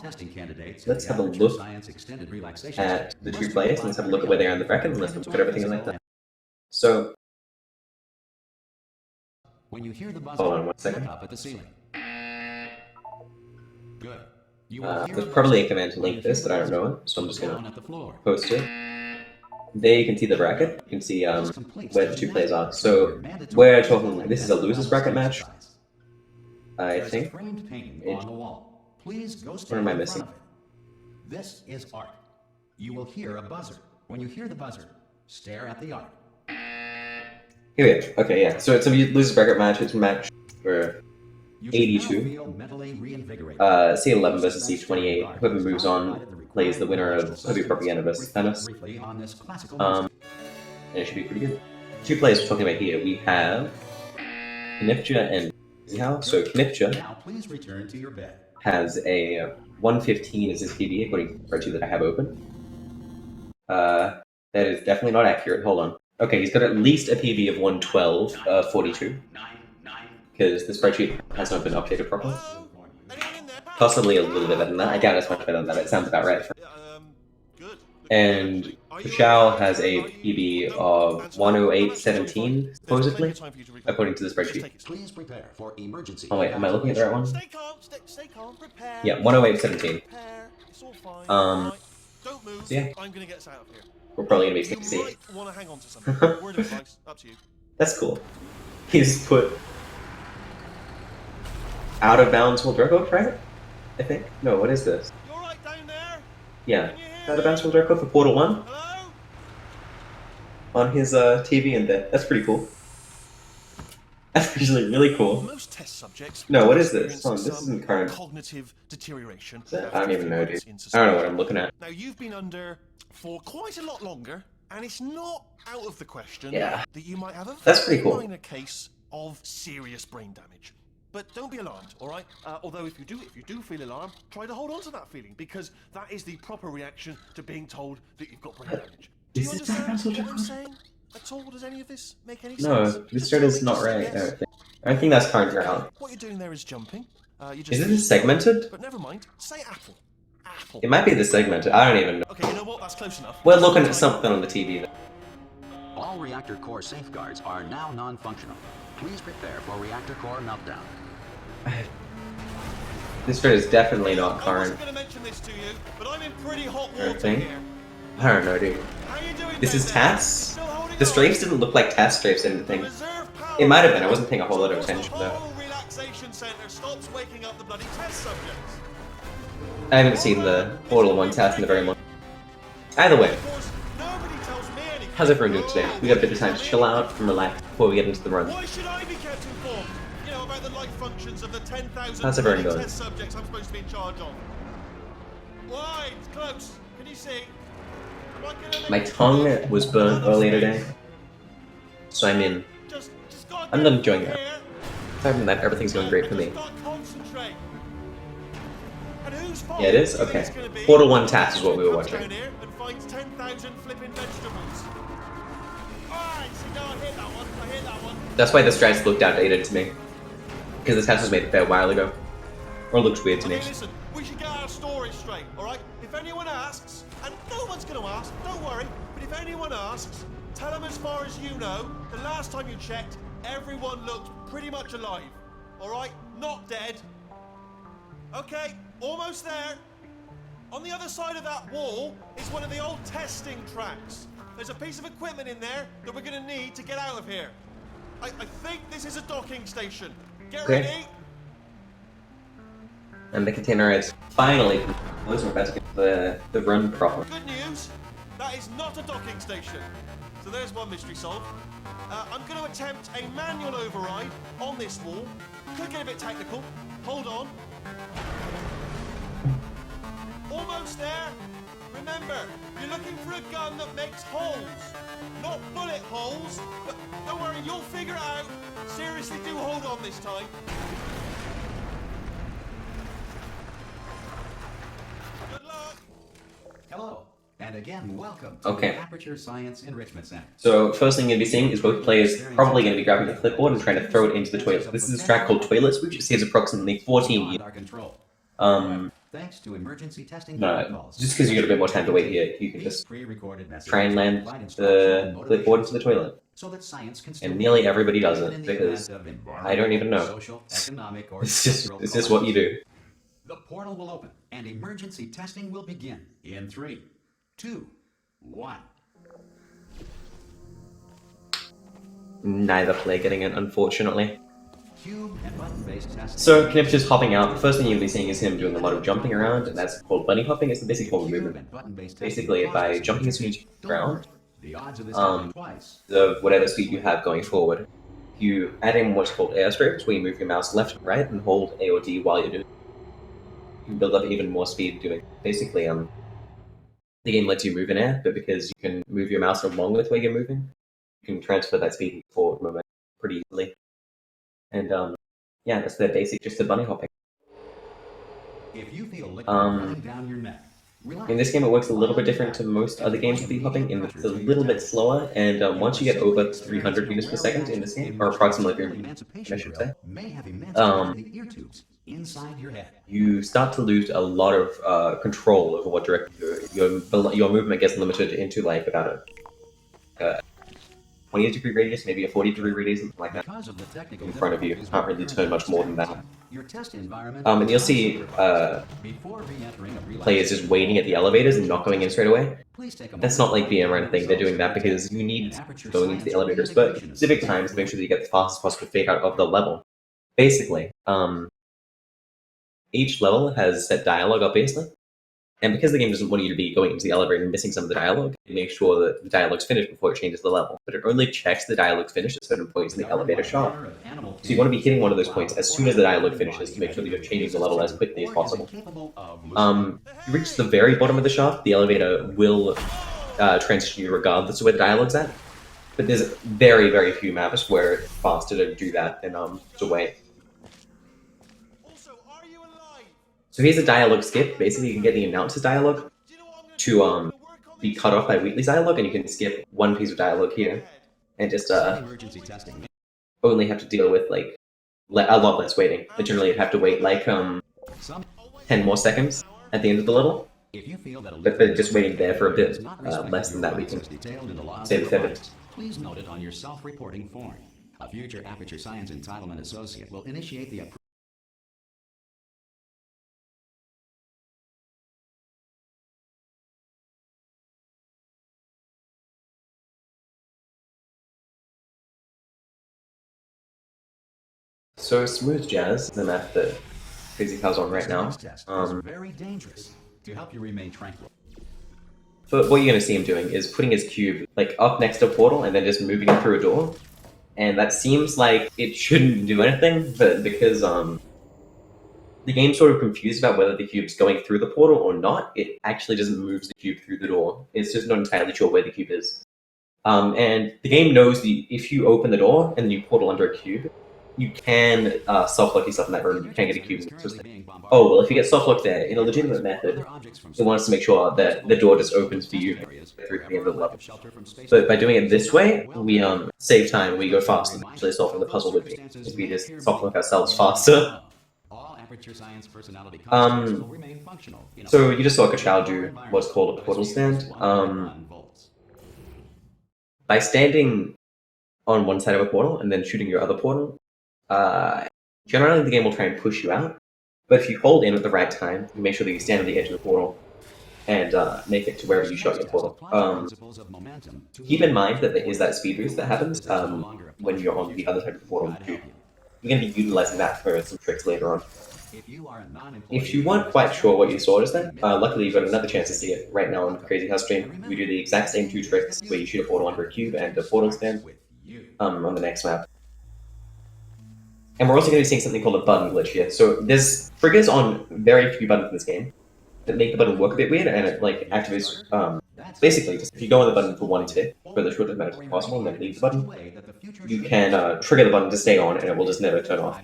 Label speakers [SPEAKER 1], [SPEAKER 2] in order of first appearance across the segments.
[SPEAKER 1] testing candidates.
[SPEAKER 2] Let's have a look at the 2 players, and let's have a look at where they are in the bracket, and let's look at everything like that. So,
[SPEAKER 1] when you hear the buzzer,
[SPEAKER 2] hold on 1 second.
[SPEAKER 1] up at the ceiling. Good.
[SPEAKER 2] There's probably a command to link this, but I don't know it, so I'm just gonna post it. There you can see the bracket. You can see where the 2 players are. So we're talking. This is a losers bracket match, I think. What am I missing?
[SPEAKER 1] This is art. You will hear a buzzer. When you hear the buzzer, stare at the art.
[SPEAKER 2] Here we go. Okay, yeah. So it's a losers bracket match. It's a match for 82. C11 versus C28. Whoever moves on plays the winner of Hobby Propaganda versus Thanos. And it should be pretty good. 2 players we're talking about here. We have Knipje and Krzyhau. So Knipje has a 115 as his PB according to the spreadsheet that I have open. That is definitely not accurate. Hold on. Okay, he's got at least a PB of 112, 42. Because the spreadsheet has not been updated properly. Possibly a little bit better than that. I doubt it's much better than that. It sounds about right. And Krzyhau has a PB of 108.17, supposedly, according to the spreadsheet. Oh wait, am I looking at the right one? Yeah, 108.17. So yeah, we're probably gonna be 60. That's cool. He's put out of bounds will Draco, right? I think. No, what is this? Yeah, out of bounds will Draco for Portal 1 on his TV in there. That's pretty cool. That's actually really cool.
[SPEAKER 3] Most test subjects
[SPEAKER 2] no, what is this? Hold on, this isn't current.
[SPEAKER 3] Cognitive deterioration.
[SPEAKER 2] I don't even know, dude. I don't know what I'm looking at.
[SPEAKER 3] Now you've been under for quite a lot longer, and it's not out of the question
[SPEAKER 2] that
[SPEAKER 3] you might have a
[SPEAKER 2] That's pretty cool.
[SPEAKER 3] minor case of serious brain damage. But don't be alarmed, all right? Although if you do feel alarmed, try to hold on to that feeling, because that is the proper reaction to being told that you've got brain damage. Do you understand what I'm saying at all? Does any of this make any sense?
[SPEAKER 2] No, this start is not right. I think that's current ground.
[SPEAKER 3] What you're doing there is jumping.
[SPEAKER 2] Is it segmented?
[SPEAKER 3] But never mind. Say apple. Apple.
[SPEAKER 2] It might be the segmented. I don't even know.
[SPEAKER 3] Okay, you know what? That's close enough.
[SPEAKER 2] We're looking at something on the TV.
[SPEAKER 1] All reactor core safeguards are now non-functional. Please prepare for reactor core meltdown.
[SPEAKER 2] This start is definitely not current.
[SPEAKER 3] I wasn't going to mention this to you, but I'm in pretty hot water here.
[SPEAKER 2] I don't know, dude. This is TAS? The strafes didn't look like TAS strafes or anything. It might have been. I wasn't paying a whole lot of attention though. I haven't seen the Portal 1 TAS in a very long time. Either way, how's everyone doing today? We got a bit of time to chill out and relax before we get into the run.
[SPEAKER 3] Why should I be kept informed? You know, about the life functions of the 10,000
[SPEAKER 2] how's everyone doing?
[SPEAKER 3] test subjects I'm supposed to be in charge of. Why? It's close. Can you see?
[SPEAKER 2] My tongue was burnt earlier today, so I'm in. I'm not enjoying that. Aside from that, everything's going great for me. Yeah, it is? Okay. Portal 1 TAS is what we were watching. That's why the strats looked outdated to me. Because the test was made a fair while ago. Or looked weird to me.
[SPEAKER 3] Listen, we should get our story straight, alright? If anyone asks, and no one's going to ask, don't worry, but if anyone asks, tell them as far as you know, the last time you checked, everyone looked pretty much alive. Alright? Not dead. Okay, almost there. On the other side of that wall is one of the old testing tracks. There's a piece of equipment in there that we're going to need to get out of here. I think this is a docking station. Get ready.
[SPEAKER 2] And the container is finally closed. We're about to get the run proper.
[SPEAKER 3] Good news, that is not a docking station. So there's one mystery solved. I'm going to attempt a manual override on this wall. Could get a bit technical. Hold on. Almost there. Remember, you're looking for a gun that makes holes. Not bullet holes, but don't worry, you'll figure it out. Seriously, do hold on this time. Good luck.
[SPEAKER 1] Hello, and again, welcome
[SPEAKER 2] to
[SPEAKER 1] the Aperture Science Enrichment Center.
[SPEAKER 2] So, first thing you're going to be seeing is both players probably going to be grabbing the clipboard and trying to throw it into the toilet. This is a track called Toilets, which saves approximately 14 years.
[SPEAKER 1] Thanks to emergency testing
[SPEAKER 2] No,
[SPEAKER 1] protocols.
[SPEAKER 2] just because you got a bit more time to wait here, you can just
[SPEAKER 1] Pre-recorded messages
[SPEAKER 2] try and land
[SPEAKER 1] provide
[SPEAKER 2] the
[SPEAKER 1] instructional
[SPEAKER 2] clipboard into the toilet.
[SPEAKER 1] so that science can still
[SPEAKER 2] And nearly everybody does
[SPEAKER 1] even
[SPEAKER 2] it,
[SPEAKER 1] in the
[SPEAKER 2] because
[SPEAKER 1] event of
[SPEAKER 2] I don't even know.
[SPEAKER 1] social, economic, or
[SPEAKER 2] It's just
[SPEAKER 1] cultural
[SPEAKER 2] what you do.
[SPEAKER 1] The portal will open and emergency testing will begin in 3, 2, 1.
[SPEAKER 2] Neither player getting it, unfortunately.
[SPEAKER 1] Cube and button-based testing.
[SPEAKER 2] So Knipje just hopping out. The first thing you'll be seeing is him doing a lot of jumping around, and that's called bunny hopping. It's the basic form of movement. Basically, by jumping as soon as you hit the ground,
[SPEAKER 1] the odds of this happening twice.
[SPEAKER 2] of whatever speed you have going forward, you add in what's called airstripes, where you move your mouse left and right and hold A or D while you're doing it. You can build up even more speed doing it. Basically, the game lets you move in air, but because you can move your mouse along with where you're moving, you can transfer that speed forward moment pretty easily. And yeah, that's the basic, just the bunny hopping.
[SPEAKER 1] If you feel liquid running down your neck,
[SPEAKER 2] in this game, it works a little bit different to most other games with hopping, in that it's a little bit slower, and once you get over 300 meters per second in this game, or approximately 300, I should say, you start to lose a lot of control over what direction your movement gets limited into, like about a 20-degree radius, maybe a 40-degree radius, something like that, in front of you. You can't really turn much more than that. And you'll see players just waiting at the elevators and not going in straight away. That's not like VM or anything. They're doing that because you need going into the elevators, but specific times to make sure that you get the fastest possible fake out of the level. Basically, each level has set dialogue, obviously. And because the game doesn't want you to be going into the elevator and missing some of the dialogue, it makes sure that the dialogue's finished before it changes the level. But it only checks the dialogue's finished at certain points in the elevator shot. So you want to be hitting one of those points as soon as the dialogue finishes to make sure that you're changing the level as quickly as possible. You reach the very bottom of the shaft, the elevator will transition you regardless of where the dialogue's at. But there's very, very few maps where it's faster to do that than to wait. So here's a dialogue skip. Basically, you can get the announcer's dialogue to be cut off by Wheatley's dialogue, and you can skip one piece of dialogue here, and just only have to deal with like a lot less waiting. But generally, you'd have to wait like 10 more seconds at the end of the level. But just waiting there for a bit less than that, we can save a fair bit.
[SPEAKER 1] Please note it on your self-reporting form. A future Aperture Science Entitlement Associate will initiate the
[SPEAKER 2] So Smooth Jazz is a map that Krzyhau's on right now.
[SPEAKER 1] Very dangerous. To help you remain tranquil.
[SPEAKER 2] But what you're going to see him doing is putting his cube like up next to a portal and then just moving it through a door. And that seems like it shouldn't do anything, but because the game's sort of confused about whether the cube's going through the portal or not, it actually doesn't move the cube through the door. It's just not entirely sure where the cube is. And the game knows that if you open the door and then you portal under a cube, you can soft-lock yourself in that room. You can get a cube. Oh, well, if you get soft-locked there, in a legitimate method, it wants to make sure that the door just opens for you through the end of the level. But by doing it this way, we save time, we go faster than actually solving the puzzle would be, if we just soft-lock ourselves faster. So you just saw Krzyhau do what's called a portal stand. By standing on one side of a portal and then shooting your other portal, generally the game will try and push you out, but if you hold in at the right time, you make sure that you stand on the edge of the portal and make it to wherever you shot your portal. Keep in mind that there is that speed boost that happens when you're on the other side of the portal. You're going to be utilizing that for some tricks later on. If you weren't quite sure what you saw just then, luckily you've got another chance to see it right now on Krzyhau stream. We do the exact same two tricks where you shoot a portal under a cube and a portal stand on the next map. And we're also going to be seeing something called a button glitch here. So there's triggers on very few buttons in this game that make the button work a bit weird, and it like activates. Basically, just if you go on the button for one tick for the shortest amount of time possible, and then leave the button, you can trigger the button to stay on, and it will just never turn off.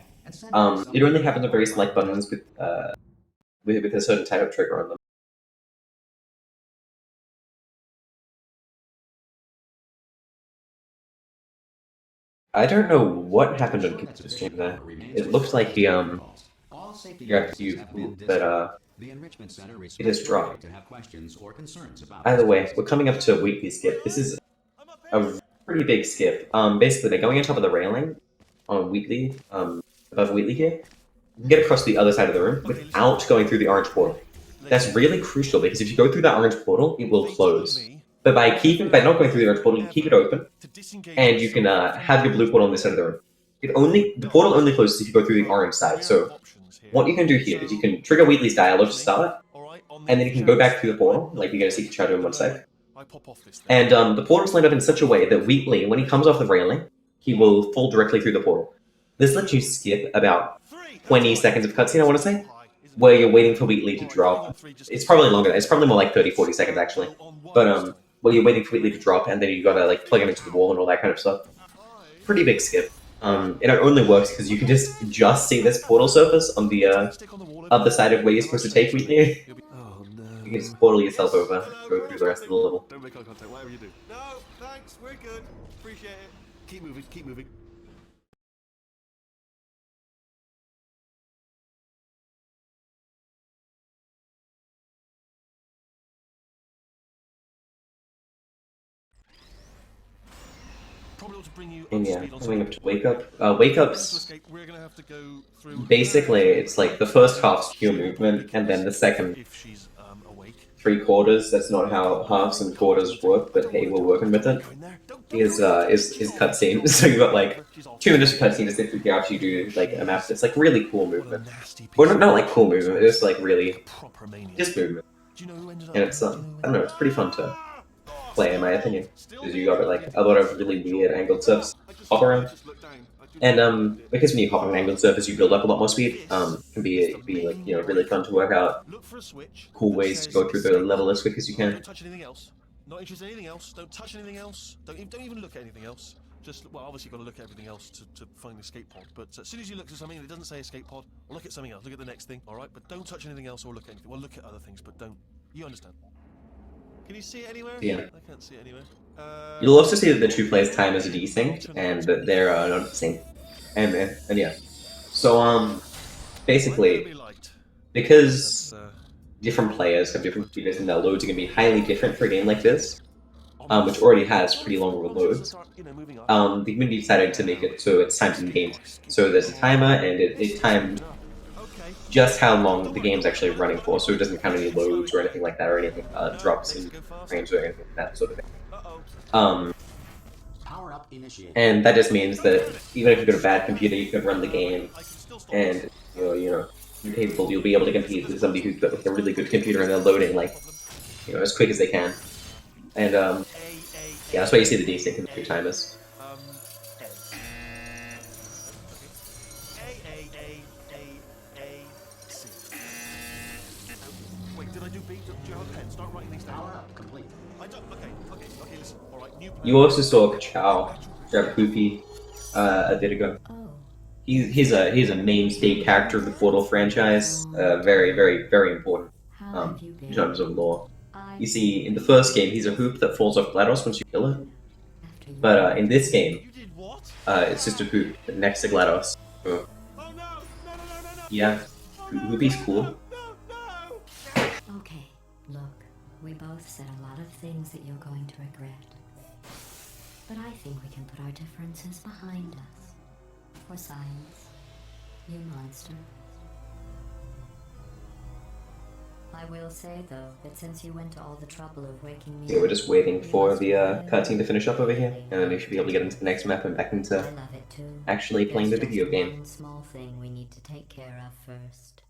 [SPEAKER 2] It only happens on very select buttons with a certain type of trigger on them. I don't know what happened on Knipje's stream there. It looks like he
[SPEAKER 1] safety
[SPEAKER 2] you have
[SPEAKER 1] devices have been
[SPEAKER 2] that
[SPEAKER 1] disconnected. The enrichment center is
[SPEAKER 2] it is
[SPEAKER 1] free
[SPEAKER 2] dropped.
[SPEAKER 1] to have questions or concerns about
[SPEAKER 2] Either
[SPEAKER 1] this
[SPEAKER 2] way,
[SPEAKER 1] process.
[SPEAKER 2] we're coming up to a weekly skip. This is a pretty big skip. Basically, they're going on top of the railing on Wheatley, above Wheatley here. You can get across the other side of the room without going through the orange portal. That's really crucial because if you go through that orange portal, it will close. But by not going through the orange portal, you keep it open, and you can have your blue portal on this side of the room. The portal only closes if you go through the orange side. So what you can do here is you can trigger Wheatley's dialogue to start, and then you can go back through the portal, like you're going to see Krzyhau on one side. And the portal's lined up in such a way that Wheatley, when he comes off the railing, he will fall directly through the portal. This lets you skip about 20 seconds of cutscene, I want to say, where you're waiting for Wheatley to drop. It's probably longer than that. It's probably more like 30-40 seconds, actually. But, where you're waiting for Wheatley to drop, and then you gotta, like, plug it into the wall and all that kind of stuff. Pretty big skip. It only works because you can just see this portal surface on the, other side of where you're supposed to take Wheatley. You can just portal yourself over and go through the rest of the level.
[SPEAKER 3] Don't make eye contact, whatever you do. No, thanks, we're good. Appreciate it. Keep moving, keep moving.
[SPEAKER 2] And yeah, coming up to Wake Up. Wake Up's basically, it's like the first half's pure movement, and then the second 3/4, that's not how halves and quarters work, but hey, we're working with it, is cutscene. So you've got like 2 minutes of cutscene to sit through after you do like a map that's like really cool movement. Well, not like cool movement, it's like really just movement. And it's, I don't know, it's pretty fun to play in my opinion, because you got like a lot of really weird angled surfs hop around, and because when you hop on an angled surface you build up a lot more speed. Can be like, you know, really fun to work out cool ways to go through the level as quick as you can.
[SPEAKER 3] Don't touch anything else. Not interested in anything else. Don't touch anything else. Don't even look at anything else. Just, well, obviously you've got to look at everything else to find the escape pod, but as soon as you look at something and it doesn't say escape pod, or look at something else, look at the next thing, alright? But don't touch anything else or look at anything. Well, look at other things, but don't. You understand? Can you see it anywhere?
[SPEAKER 2] Yeah.
[SPEAKER 3] I can't see it anywhere.
[SPEAKER 2] You'll also see that the 2 players' timers are desynced, and that they're not the same. And yeah. So, basically, because different players have different computers and their loads are going to be highly different for a game like this, which already has pretty long loads, the community decided to make it so it's timed in game. So there's a timer, and it timed just how long the game's actually running for, so it doesn't count any loads or anything like that, or anything, drops in frames or anything like that sort of thing. And that just means that even if you've got a bad computer, you can run the game, and you know, you'll be able to compete with somebody who's got like, a really good computer and they're loading like, you know, as quick as they can. And yeah, that's why you see the desync in the 2 timers.
[SPEAKER 3] Wait, did I do B? Do you have a pen? Start writing these down. Complete. I don't. Okay, listen. All right, new.
[SPEAKER 2] You also saw Krzyhau grab Poopy a bit ago. He's a mainstay character of the Portal franchise. Very, very, very important in terms of lore. You see, in the first game, he's a hoop that falls off GLaDOS once you kill it. But in this game, it's just a hoop next to GLaDOS. So, yeah, Hoopy's cool.
[SPEAKER 4] Okay, look, we both said a lot of things that you're going to regret. But I think we can put our differences behind us. For science, you monster. I will say, though, that since you went to all the trouble of waking me
[SPEAKER 2] Yeah, we're just waiting for the cutscene to finish up over here, and then we should be able to get into the next map and back into actually playing the video game.
[SPEAKER 4] One small thing we need to take care of first.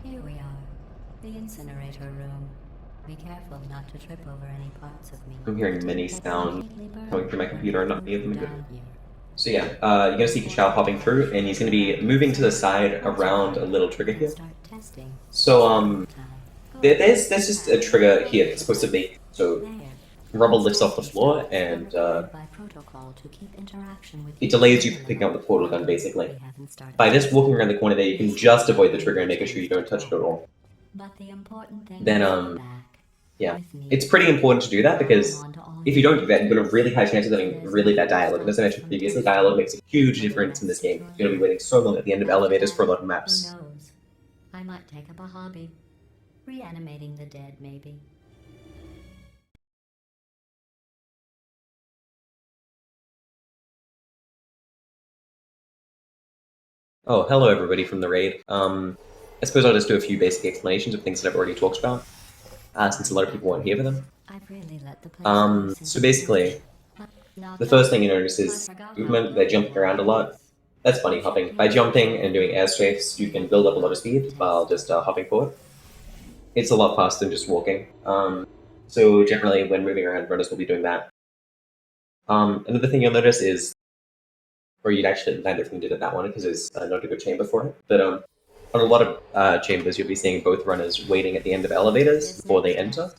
[SPEAKER 4] Here we are, the incinerator room. Be careful not to trip over any parts of me.
[SPEAKER 2] I'm hearing many sounds coming through my computer, and not any of them are good. So yeah, you're gonna see Krzyhau popping through, and he's gonna be moving to the side around a little trigger here. So there's just a trigger here that's supposed to make so rubble lifts off the floor, and it delays you from picking up the portal gun, basically. By just walking around the corner there, you can just avoid the trigger and making sure you don't touch it at all. Then, yeah. It's pretty important to do that, because if you don't do that, you've got a really high chance of getting really bad dialogue. And as I mentioned previously, dialogue makes a huge difference in this game. You're going to be waiting so long at the end of elevators for a lot of maps.
[SPEAKER 4] Who knows? I might take up a hobby. Reanimating the dead, maybe.
[SPEAKER 2] Oh, hello everybody from the raid. I suppose I'll just do a few basic explanations of things that I've already talked about, since a lot of people weren't here for them. So basically, the first thing you notice is movement. They're jumping around a lot. That's bunny hopping. By jumping and doing air strafes, you can build up a lot of speed while just hopping forward. It's a lot faster than just walking. So generally, when moving around, runners will be doing that. Another thing you'll notice is, or you'd actually land if you did it that one, because there's not a good chamber for it. But on a lot of chambers, you'll be seeing both runners waiting at the end of elevators before they enter,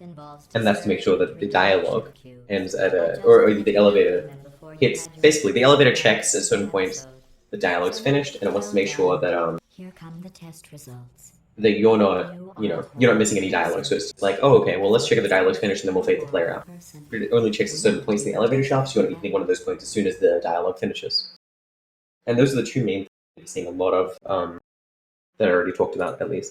[SPEAKER 2] and that's to make sure that the dialogue ends at or the elevator hits. Basically, the elevator checks at certain points. The dialogue's finished, and it wants to make sure that
[SPEAKER 4] Here come the test results.
[SPEAKER 2] that you're not, you're not missing any dialogue. So it's like, oh, okay, well, let's check if the dialogue's finished, and then we'll fade the player out. But it only checks at certain points in the elevator shaft, so you want to be hitting one of those points as soon as the dialogue finishes. And those are the two main things we're seeing a lot of that I already talked about, at least.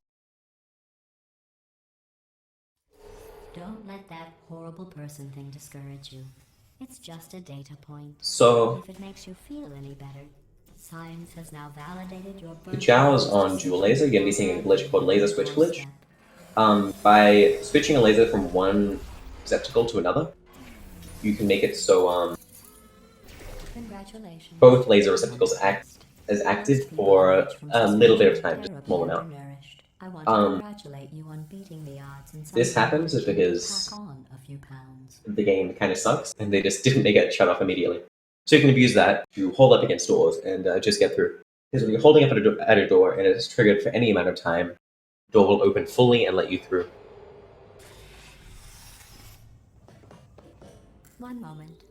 [SPEAKER 4] Don't let that horrible person thing discourage you. It's just a data point.
[SPEAKER 2] So,
[SPEAKER 4] If it makes you feel any better, science has now validated your birth.
[SPEAKER 2] Krzyhau's on dual laser. You're going to be seeing a glitch called laser switch glitch. By switching a laser from one receptacle to another, you can make it so
[SPEAKER 4] Congratulations.
[SPEAKER 2] both laser receptacles act as active for a little bit of time, just a small amount.
[SPEAKER 4] I want to congratulate you on beating the odds and
[SPEAKER 2] This happens because
[SPEAKER 4] pack on a few pounds.
[SPEAKER 2] the game kind of sucks, and they just didn't make it shut off immediately. So you can abuse that to hold up against doors and just get through. Because when you're holding up at a door and it's triggered for any amount of time, the door will open fully and let you through.
[SPEAKER 4] One moment.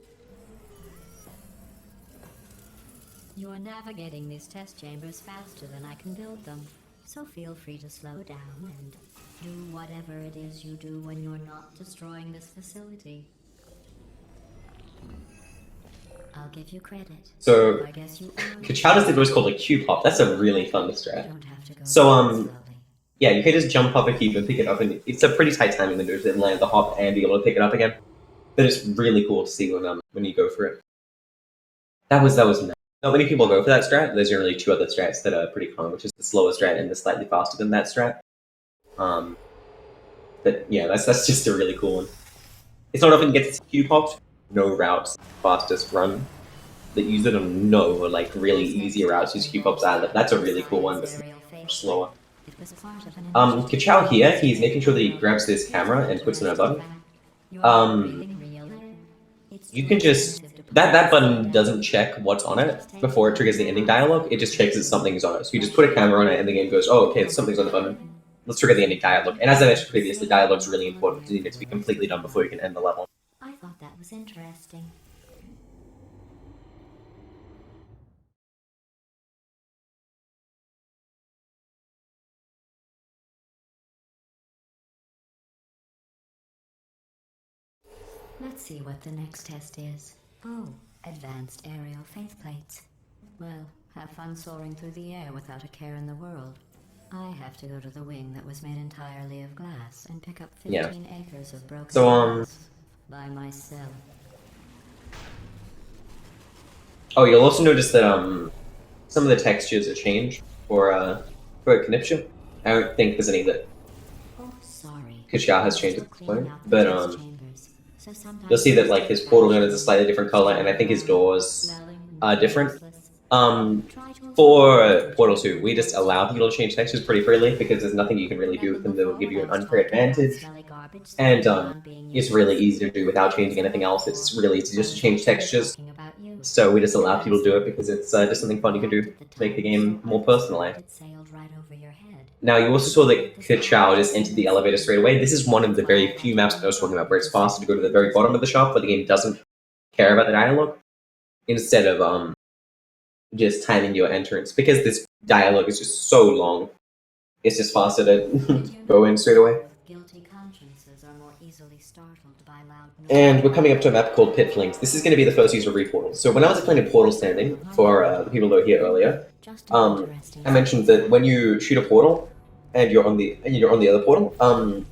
[SPEAKER 4] You are navigating these test chambers faster than I can build them, so feel free to slow down and do whatever it is you do when you're not destroying this facility. I'll give you credit.
[SPEAKER 2] So,
[SPEAKER 4] I guess you
[SPEAKER 2] Krzyhau did what's called a cube hop. That's a really fun strat.
[SPEAKER 4] don't have to go
[SPEAKER 2] So,
[SPEAKER 4] slowly.
[SPEAKER 2] yeah, you can just jump up a cube and pick it up, and it's a pretty tight timing window to land the hop and be able to pick it up again. But it's really cool to see when you go for it. That was nice. Not many people go for that strat. There's generally two other strats that are pretty common, which is the slower strat and the slightly faster than that strat. But yeah, that's just a really cool one. It's not often gets cube hopped. No routes fastest run that use it, and no like really easy routes use cube hops either. That's a really cool one, but it's much slower.
[SPEAKER 4] It was part of an
[SPEAKER 2] Krzyhau here, he's making sure that he grabs this camera and puts it in a button. You can just that button doesn't check what's on it before it triggers the ending dialogue. It just checks that something's on it. So you just put a camera on it, and the game goes, "Oh, okay, something's on the button. Let's trigger the ending dialogue." And as I mentioned previously, dialogue's really important. You need it to be completely done before you can end the level.
[SPEAKER 4] I thought that was interesting. Let's see what the next test is. Oh, advanced aerial faceplates. Well, have fun soaring through the air without a care in the world. I have to go to the wing that was made entirely of glass and pick up 15 acres of broken glass by myself.
[SPEAKER 2] Oh, you'll also notice that some of the textures are changed for Knipje. I don't think there's any that
[SPEAKER 4] Oh, sorry.
[SPEAKER 2] Krzyhau has changed at this
[SPEAKER 4] Cleaning
[SPEAKER 2] point,
[SPEAKER 4] out the
[SPEAKER 2] but
[SPEAKER 4] test chambers. So sometimes
[SPEAKER 2] you'll see that like his portal gun is a slightly different color, and I think his doors are different. For Portal 2, we just allow people to change textures pretty freely because there's nothing you can really do with them that will give you an unfair advantage. And it's really easy to do without changing anything else. It's really easy just to change textures. So we just allow people to do it because it's just something fun you can do to make the game more personalized.
[SPEAKER 4] It sailed right over your head.
[SPEAKER 2] Now, you also saw that Krzyhau just entered the elevator straight away. This is one of the very few maps that I was talking about where it's faster to go to the very bottom of the shop, where the game doesn't care about the dialogue, instead of just timing your entrance. Because this dialogue is just so long, it's just faster to go in straight away.
[SPEAKER 4] Guilty consciences are more easily startled by loud noise.
[SPEAKER 2] And we're coming up to a map called Pit Flings. This is going to be the first use of Reportal. So when I was explaining Portal Standing, for the people that were here earlier, I mentioned that when you shoot a portal, and you're on the other portal,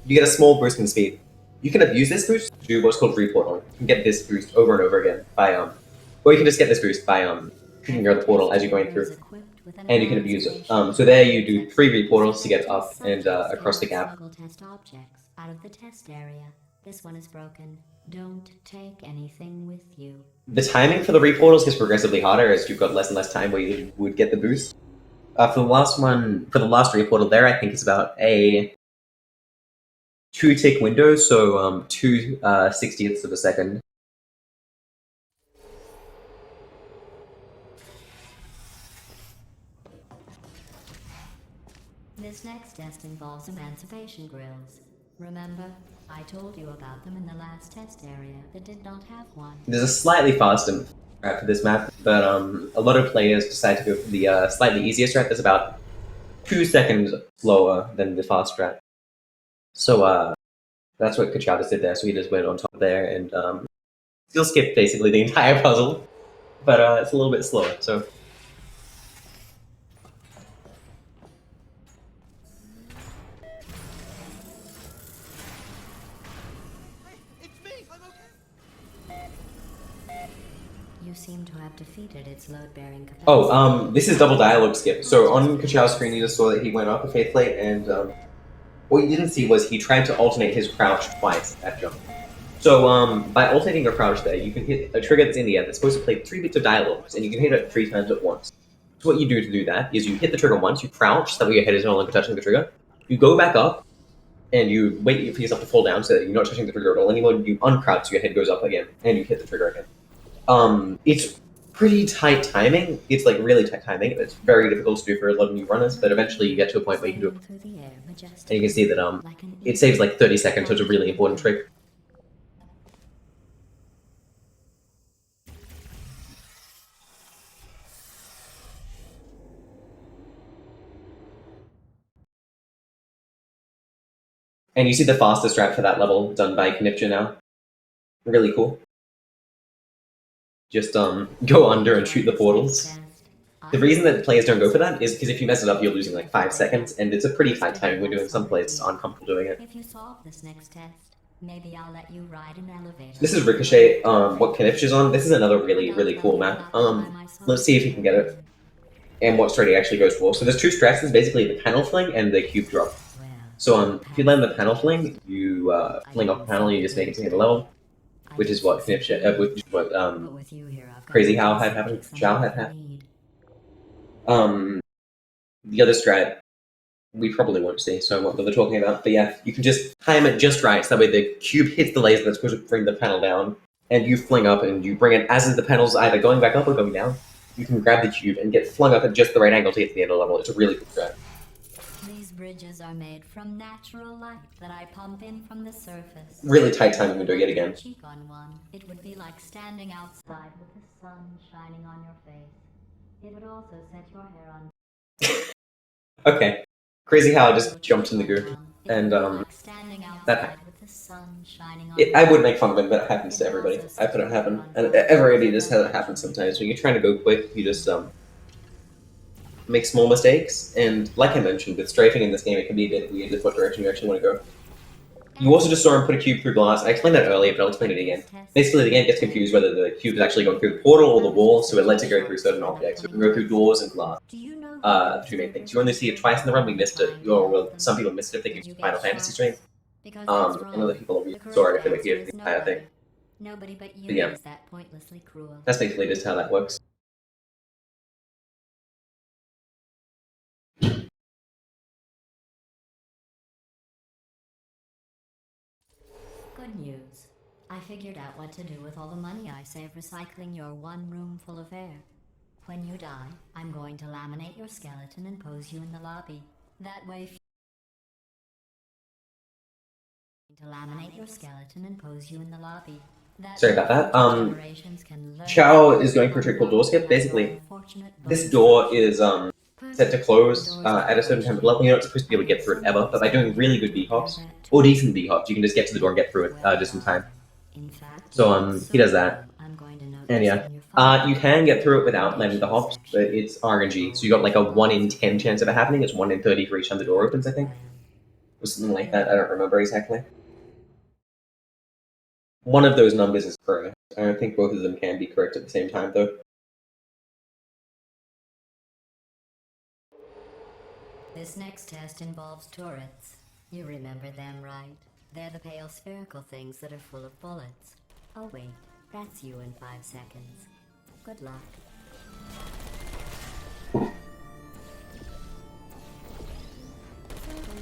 [SPEAKER 2] you get a small boost in speed. You can abuse this boost to do what's called reportaling. You can get this boost over and over again by or you can just get this boost by shooting your other portal as you're going through, and you can abuse it. So there you do 3 reportals to get up and across the gap.
[SPEAKER 4] Test objects out of the test area. This one is broken. Don't take anything with you.
[SPEAKER 2] The timing for the reportals gets progressively harder as you've got less and less time where you would get the boost. For the last reportal there, I think it's about a 2-tick window, so 2 60ths of a second.
[SPEAKER 4] This next test involves emancipation grills. Remember, I told you about them in the last test area that did not have one.
[SPEAKER 2] There's a slightly faster strat for this map, but a lot of players decide to go for the slightly easier strat that's about 2 seconds slower than the fast strat. So that's what Krzyhau just did there, so he just went on top there and still skipped basically the entire puzzle, but it's a little bit slower, so...
[SPEAKER 4] You seem to have defeated its load-bearing capacity.
[SPEAKER 2] Oh, this is double dialogue skip. So on Krzyhau's screen, you just saw that he went up a faith plate, and what you didn't see was he tried to alternate his crouch twice at jump. So by alternating your crouch there, you can hit a trigger that's in the air that's supposed to play 3 bits of dialogues, and you can hit it 3 times at once. So what you do to do that is you hit the trigger once, you crouch, so that way your head is no longer touching the trigger. You go back up, and you wait for yourself to fall down so that you're not touching the trigger at all anymore. You uncrouch so your head goes up again, and you hit the trigger again. It's pretty tight timing. It's like really tight timing. It's very difficult to do for a lot of new runners, but eventually you get to a point where you can do it. And you can see that it saves like 30 seconds, so it's a really important trick. And you see the fastest strat for that level done by Knipje now. Really cool. Just go under and shoot the portals. The reason that players don't go for that is because if you mess it up, you're losing like 5 seconds, and it's a pretty tight time when doing some players aren't comfortable doing it.
[SPEAKER 4] If you solve this next test, maybe I'll let you ride an elevator.
[SPEAKER 2] This is Ricochet, what Knipje's on. This is another really cool map. Let's see if you can get it. And what strat he actually goes for. So there's 2 strats. There's basically the panel fling and the cube drop. So if you land the panel fling, you fling off the panel and you just make it to the level. Which is what Knipje, which is what Krzyhau had happened. Krzyhau had happened. The other strat we probably won't see, so I won't bother talking about. But yeah, you can just time it just right, so that way the cube hits the laser that's supposed to bring the panel down, and you fling up and you bring it as the panel's either going back up or going down. You can grab the cube and get flung up at just the right angle to get to the end of the level. It's a really cool strat.
[SPEAKER 4] These bridges are made from natural light that I pump in from the surface.
[SPEAKER 2] Really tight timing window yet again.
[SPEAKER 4] Cheek on one, it would be like standing outside with the sun shining on your face. It would also set your hair on.
[SPEAKER 2] Okay. Krzyhau just jumped in the goo, and that happened. I would make fun of it, but it happens to everybody. I put it happen, and everybody just has it happen sometimes. When you're trying to go quick, you just make small mistakes, and like I mentioned, with strafing in this game, it can be a bit weird with what direction you actually want to go. You also just saw him put a cube through glass. I explained that earlier, but I'll explain it again. Basically, the game gets confused whether the cube is actually going through the portal or the wall, so it lets it go through certain objects. So it can go through doors and glass. The 2 main things. You only see it twice in the run. We missed it. Well, some people missed it if they use Final Fantasy stream. And other people are really sorry if they don't hear the entire thing.
[SPEAKER 4] But
[SPEAKER 2] yeah, that's basically just how that works.
[SPEAKER 4] Good news. I figured out what to do with all the money I saved recycling your one room full of air. When you die, I'm going to laminate your skeleton and pose you in the lobby. That way...
[SPEAKER 2] Sorry about that. Krzyhau is going for a trick called door skip. Basically, this door is set to close at a certain time of level. You're not supposed to be able to get through it ever, but by doing really good B-hops, or decent B-hops, you can just get to the door and get through it just in time. So he does that. And yeah, you can get through it without landing the hops, but it's RNG. So you got like a 1 in 10 chance of it happening. It's 1 in 30 for each time the door opens, I think. Or something like that. I don't remember exactly. One of those numbers is correct. I don't think both of them can be correct at the same time, though.
[SPEAKER 4] This next test involves turrets. You remember them, right? They're the pale spherical things that are full of bullets. Oh wait, that's you in 5 seconds. Good luck.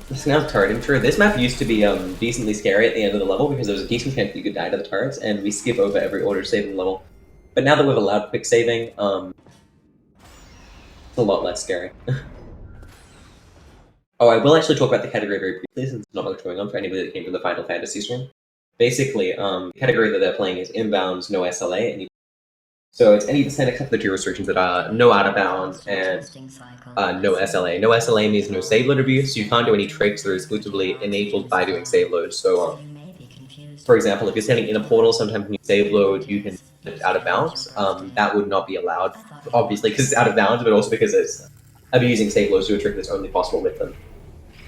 [SPEAKER 2] This is now turret intro. This map used to be decently scary at the end of the level because there was a decent chance you could die to the turrets, and we skip over every auto saving level. But now that we've allowed quick saving, it's a lot less scary. Oh, I will actually talk about the category very briefly since there's not much going on for anybody that came from the Final Fantasy stream. Basically, the category that they're playing is inbounds, no SLA, and so it's any percent except for the two restrictions that are no out of bounds and no SLA. No SLA means no save load abuse, so you can't do any tricks that are exclusively enabled by doing save loads. So, for example, if you're standing in a portal, sometimes when you save load, you can get out of bounds. That would not be allowed, obviously, because it's out of bounds, but also because it's abusing save loads to a trick that's only possible with them.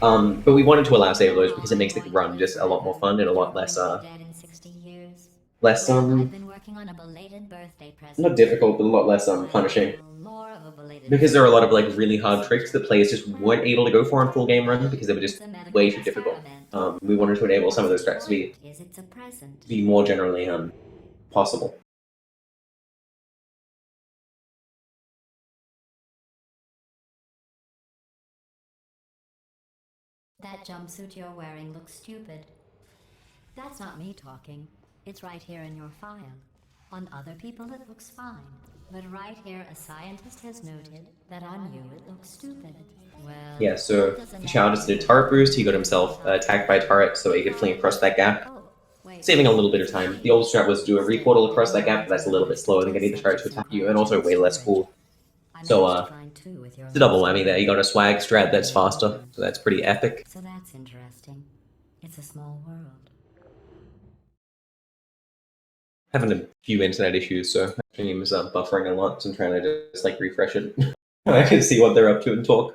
[SPEAKER 2] But we wanted to allow save loads because it makes the run just a lot more fun and a lot less, not difficult, but a lot less punishing. Because there are a lot of like really hard tricks that players just weren't able to go for on full game run because they were just way too difficult. We wanted to enable some of those tracks to be more generally possible.
[SPEAKER 4] That jumpsuit you're wearing looks stupid. That's not me talking. It's right here in your file. On other people it looks fine. But right here a scientist has noted that on you it looks stupid. Well,
[SPEAKER 2] yeah, so Krzyhau just did a turret boost. He got himself attacked by a turret so he could flee across that gap, saving a little bit of time. The old strat was to do a reportal across that gap, but that's a little bit slower than getting the turret to attack you, and also way less cool. So, it's a double whammy there. You got a swag strat that's faster, so that's pretty epic.
[SPEAKER 4] So that's interesting. It's a small world.
[SPEAKER 2] Having a few internet issues, so my stream is buffering a lot, so I'm trying to just like refresh it. I can see what they're up to and talk.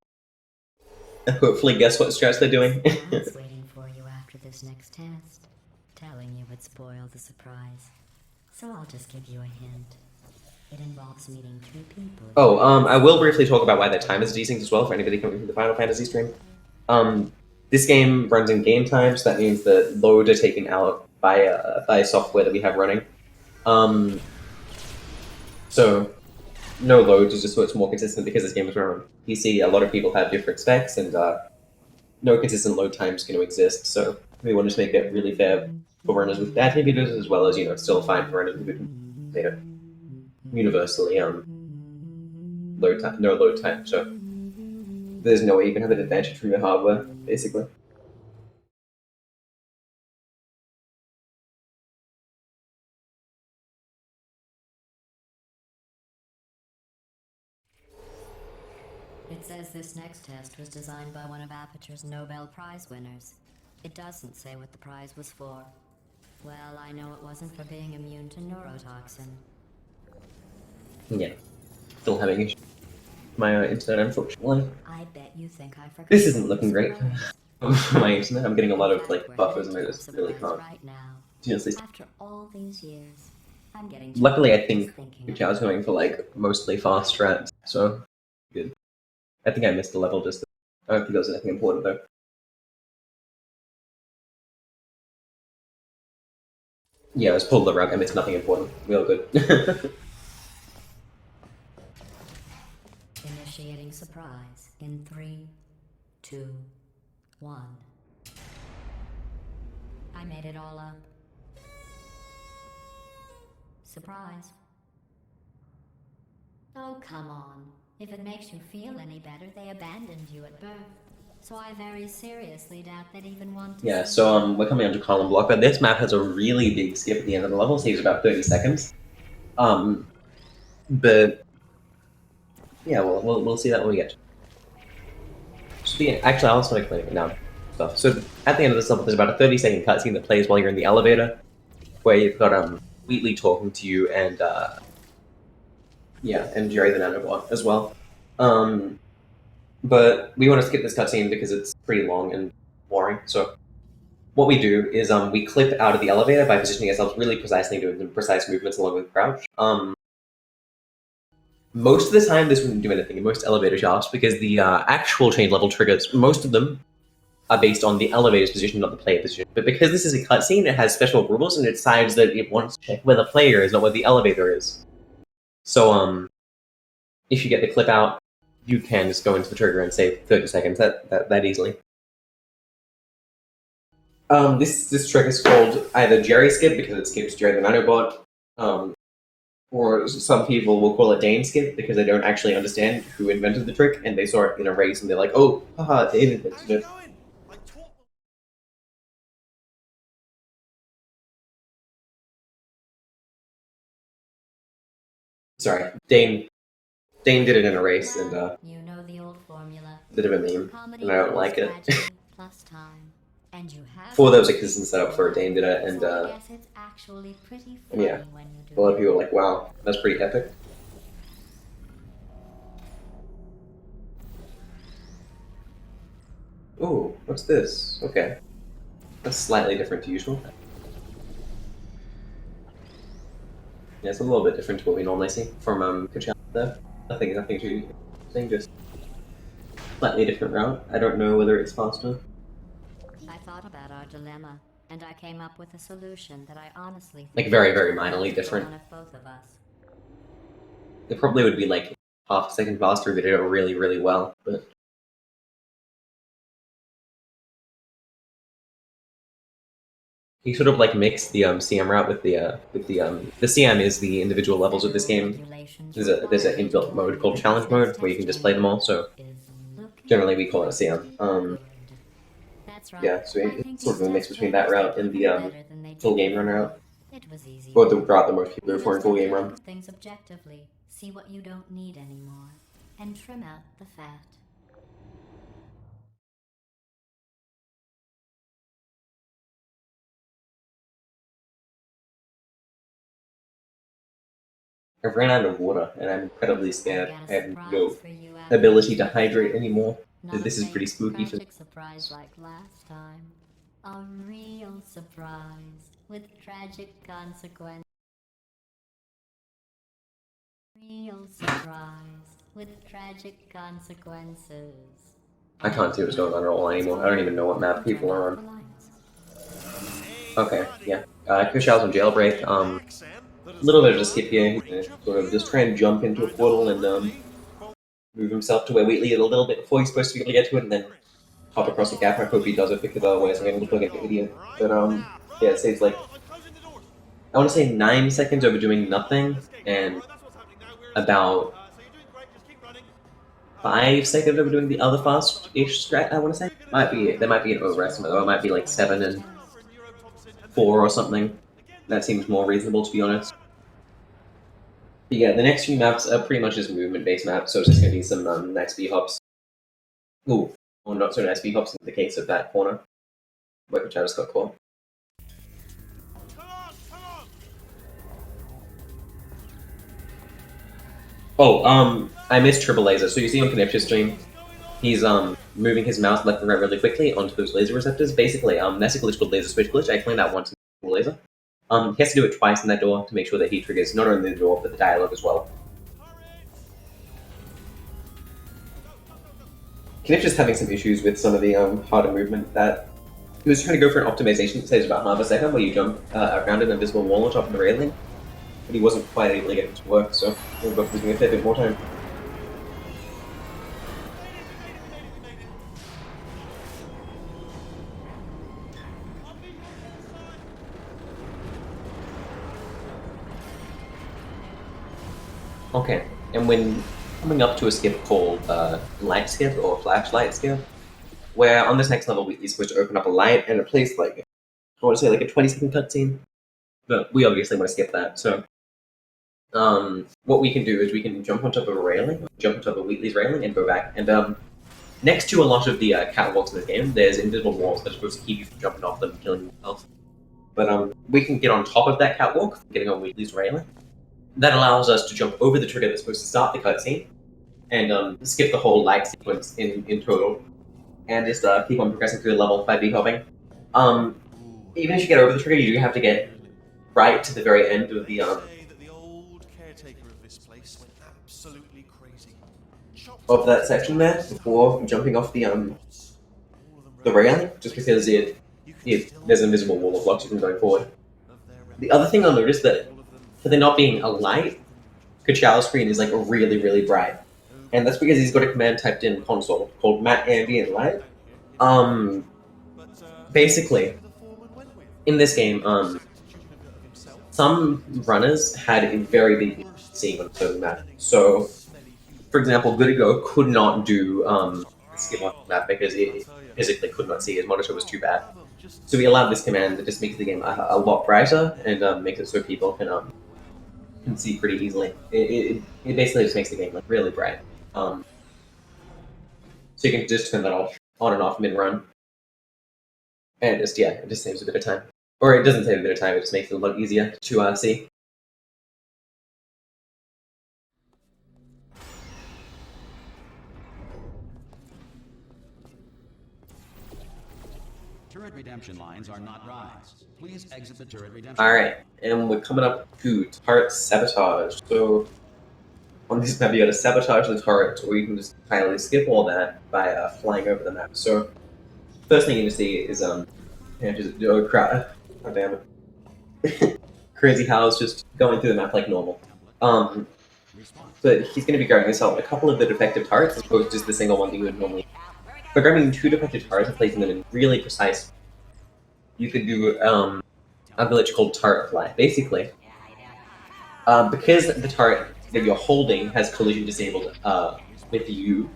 [SPEAKER 2] And hopefully guess what strats they're doing.
[SPEAKER 4] I was waiting for you after this next test. Telling you would spoil the surprise. So I'll just give you a hint. It involves meeting 3 people.
[SPEAKER 2] Oh, I will briefly talk about why the time is desync as well for anybody coming from the Final Fantasy stream. This game runs in game time, so that means that loads are taken out by software that we have running. So no loads is just so it's more consistent because this game is run on PC. A lot of people have different specs, and no consistent load time is going to exist. So we want to make it really fair for runners with bad computers, as well as still fine for runners with universally no load time. So there's no way you can have an advantage from your hardware, basically.
[SPEAKER 4] It says this next test was designed by one of Aperture's Nobel Prize winners. It doesn't say what the prize was for. Well, I know it wasn't for being immune to neurotoxin.
[SPEAKER 2] Yeah. Still having issues with my internet, unfortunately.
[SPEAKER 4] I bet you think I forgot.
[SPEAKER 2] This isn't looking great for my internet. I'm getting a lot of like buffers and I just really can't. Seriously.
[SPEAKER 4] After all these years, I'm getting
[SPEAKER 2] Luckily, I think Krzyhau's going for like mostly fast strats, so good. I think I missed a level just. I don't think there was anything important though. Yeah, I was pulled the rug. I missed nothing important. We all good.
[SPEAKER 4] Initiating surprise in 3, 2, 1. I made it all up. surprise. Oh, come on. If it makes you feel any better, they abandoned you at birth. So I very seriously doubt they'd even want to
[SPEAKER 2] Yeah,
[SPEAKER 4] see
[SPEAKER 2] so
[SPEAKER 4] you.
[SPEAKER 2] we're coming onto column block, but this map has a really big skip at the end of the level, saves about 30 seconds. But yeah, we'll see that when we get to it. Actually, I'll start explaining it now. Stuff. So at the end of this level, there's about a 30-second cutscene that plays while you're in the elevator, where you've got Wheatley talking to you and and Jerry the nanobot as well. But we want to skip this cutscene because it's pretty long and boring. So what we do is we clip out of the elevator by positioning ourselves really precisely, doing some precise movements along with crouch. Most of the time, this wouldn't do anything in most elevator shafts because the actual change level triggers, most of them are based on the elevator's position, not the player position. But because this is a cutscene, it has special rules and it decides that it wants to check where the player is, not where the elevator is. So if you get the clip out, you can just go into the trigger and save 30 seconds that easily. This trick is called either Jerry Skip because it skips Jerry the nanobot, or some people will call it Dane Skip because they don't actually understand who invented the trick and they saw it in a race and they're like, oh, haha, Dane invented
[SPEAKER 3] How's it
[SPEAKER 2] it.
[SPEAKER 3] going? I taught them.
[SPEAKER 2] Sorry, Dane did it in a race and
[SPEAKER 4] You know the old formula.
[SPEAKER 2] bit of a meme,
[SPEAKER 4] Comedy
[SPEAKER 2] and I don't
[SPEAKER 4] plus
[SPEAKER 2] like it.
[SPEAKER 4] tragedy plus time. And you have
[SPEAKER 2] For those existence set up for Dane did it, and
[SPEAKER 4] so I guess it's actually pretty
[SPEAKER 2] and
[SPEAKER 4] funny
[SPEAKER 2] yeah,
[SPEAKER 4] when you
[SPEAKER 2] a
[SPEAKER 4] do
[SPEAKER 2] lot of
[SPEAKER 4] it.
[SPEAKER 2] people are like, wow, that's pretty epic. Ooh, what's this? Okay. That's slightly different to usual. Yeah, it's a little bit different to what we normally see from Krzyhau there. Nothing too interesting, just slightly different route. I don't know whether it's faster.
[SPEAKER 4] I thought about our dilemma, and I came up with a solution that I honestly think
[SPEAKER 2] Like very, very
[SPEAKER 4] is best
[SPEAKER 2] minorly
[SPEAKER 4] for
[SPEAKER 2] different.
[SPEAKER 4] one of both of us.
[SPEAKER 2] It probably would be like half a second faster if they did it really, really well, but he sort of like mixed the CM route with the CM is the individual levels of this game. There's an inbuilt mode called challenge mode where you can just play them all. So generally we call it a CM. Yeah, so it's sort of a mix between that route and the full game run route, or the route that most people go for in full game run.
[SPEAKER 4] Things objectively, see what you don't need anymore, and trim out the fat.
[SPEAKER 2] I've ran out of water and I'm incredibly scared.
[SPEAKER 4] I've got
[SPEAKER 2] I
[SPEAKER 4] a
[SPEAKER 2] have
[SPEAKER 4] surprise
[SPEAKER 2] no
[SPEAKER 4] for you out
[SPEAKER 2] ability
[SPEAKER 4] there.
[SPEAKER 2] to hydrate anymore.
[SPEAKER 4] Not
[SPEAKER 2] This
[SPEAKER 4] a
[SPEAKER 2] is pretty
[SPEAKER 4] fake,
[SPEAKER 2] spooky for me.
[SPEAKER 4] tragic surprise like last time. A real surprise with tragic consequences. Real surprise with tragic consequences.
[SPEAKER 2] I can't see what's going on at all anymore. I don't even know what map people are on. Okay, yeah. Krzyhau's on jailbreak. A little bit of a skip here. He's gonna sort of just try and jump into a portal and move himself to where Wheatley is a little bit before he's supposed to be able to get to it, and then hop across the gap. I hope he does it because otherwise I'm gonna look like an idiot. But yeah, it saves like I want to say 9 seconds over doing nothing, and about 5 seconds over doing the other fast-ish strat. I want to say there might be an overestimate, or it might be like 7 and 4 or something. That seems more reasonable, to be honest. But yeah, the next few maps are pretty much just movement-based maps, so it's just going to be some nice B-hops. Ooh, or not so nice B-hops in the case of that corner, which I just got caught. Oh, I missed triple laser. So you see on Knipje's stream, he's moving his mouse left and right really quickly onto those laser receptors. Basically, that's a glitch called laser switch glitch. I explained that once in triple laser. He has to do it twice in that door to make sure that he triggers not only the door but the dialogue as well. Knipje's having some issues with some of the harder movement that he was trying to go for an optimization that saves about half a second where you jump around an invisible wall on top of the railing, but he wasn't quite able to get it to work, so we'll go losing a fair bit more time. Okay, and when coming up to a skip called light skip or flashlight skip, where on this next level you're supposed to open up a light and it plays like, I want to say like a 20-second cutscene, but we obviously want to skip that. So what we can do is we can jump on top of a railing, jump on top of Wheatley's railing and go back. And next to a lot of the catwalks in the game, there's invisible walls that are supposed to keep you from jumping off them and killing yourself. But we can get on top of that catwalk, getting on Wheatley's railing. That allows us to jump over the trigger that's supposed to start the cutscene, and skip the whole light sequence in total, and just keep on progressing through the level by dehopping. Even if you get over the trigger, you do have to get right to the very end of the of that section there before jumping off the railing, just because there's an invisible wall that blocks you from going forward. The other thing I'll notice that for there not being a light, Krzyhau's screen is like really, really bright. And that's because he's got a command typed in console called Matte Ambient Light. Basically, in this game, some runners had a very big seeing on a certain map. So, for example, Goodigo could not do skip on the map because it physically could not see. His monitor was too bad. So we allowed this command that just makes the game a lot brighter and makes it so people can see pretty easily. It basically just makes the game like really bright. So you can just turn that on and off mid-run. And just, yeah, it just saves a bit of time. Or it doesn't save a bit of time, it just makes it a lot easier to see.
[SPEAKER 1] Turret redemption lines are not rides. Please exit the turret redemption.
[SPEAKER 2] Alright, and we're coming up to turret sabotage. So on this map you gotta sabotage the turret, or you can just entirely skip all that by flying over the map. So first thing you need to see is oh crap. Oh damn it. Krzyhau's just going through the map like normal. But he's gonna be grabbing himself a couple of the defective turrets as opposed to just the single one that you would normally. By grabbing 2 defective turrets and placing them in really precise, you could do a glitch called turret fly. Basically, because the turret that you're holding has collision disabled with you,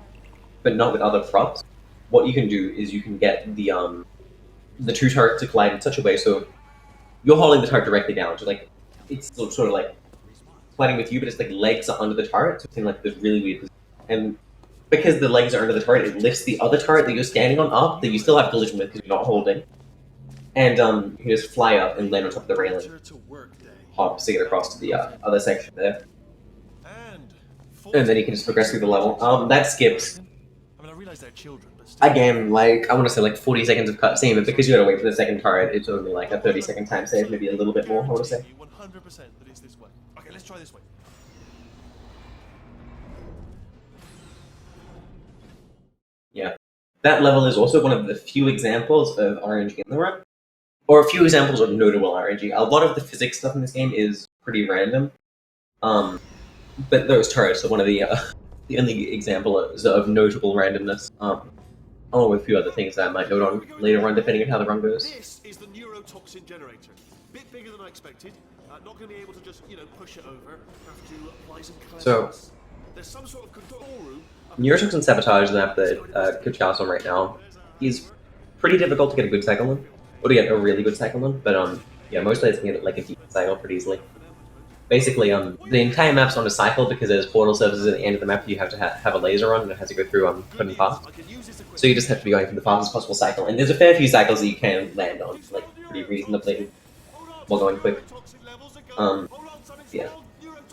[SPEAKER 2] but not with other props, what you can do is you can get the 2 turrets to collide in such a way so you're holding the turret directly down, so like it's sort of like colliding with you, but it's like legs are under the turret, so it's in like this really weird position. And because the legs are under the turret, it lifts the other turret that you're standing on up that you still have collision with because you're not holding. And you can just fly up and land on top of the railing. Hop to get across to the other section there. And then you can just progress through the level. That skips, again, like, I want to say like 40 seconds of cutscene, but because you gotta wait for the second turret, it's only like a 30-second time save, maybe a little bit more, I want to say.
[SPEAKER 3] 100% that it's this way. Okay, let's try this way.
[SPEAKER 2] Yeah. That level is also one of the few examples of RNG in the run, or a few examples of notable RNG. A lot of the physics stuff in this game is pretty random, but those turrets are one of the only examples of notable randomness, along with a few other things that I might note on later on, depending on how the run goes.
[SPEAKER 3] This is the neurotoxin generator. Bit bigger than I expected. Not going to be able to just, push it over. Have to apply some cleansers. There's some sort of control room.
[SPEAKER 2] Neurotoxin Sabotage, the map that Krzyhau's on right now, is pretty difficult to get a good cycle in, or to get a really good cycle in, but yeah, most players can get like a decent cycle pretty easily. Basically, the entire map's on a cycle because there's portal surfaces at the end of the map that you have to have a laser on, and it has to go through cutting paths. So you just have to be going for the fastest possible cycle, and there's a fair few cycles that you can land on, like, pretty reasonably while going quick. Yeah.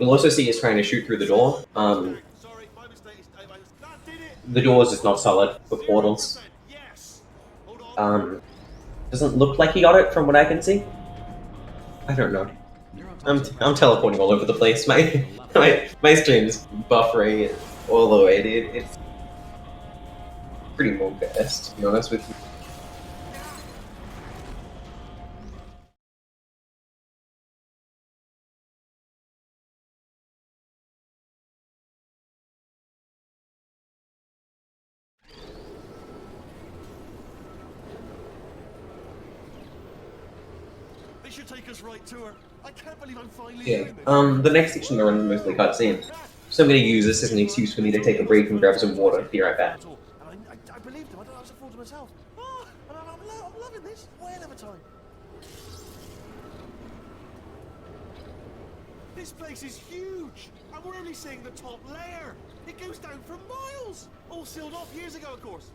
[SPEAKER 2] You'll also see us trying to shoot through the door. The door is just not solid for portals. Doesn't look like he got it from what I can see. I don't know. I'm teleporting all over the place. My stream's buffering all the way, dude. It's pretty modest, to be honest with you.
[SPEAKER 3] This should take us right to her. I can't believe I'm finally
[SPEAKER 2] Yeah.
[SPEAKER 3] doing this.
[SPEAKER 2] The next section of the run is mostly cutscene. So I'm going to use this as an excuse for me to take a break and grab some water. Be right back.
[SPEAKER 3] And I believed him. I don't know. I was a fool to myself. Oh, and I'm loving this. Whale of a time. This place is huge, and we're only seeing the top layer. It goes down for miles. All sealed off years ago, of course.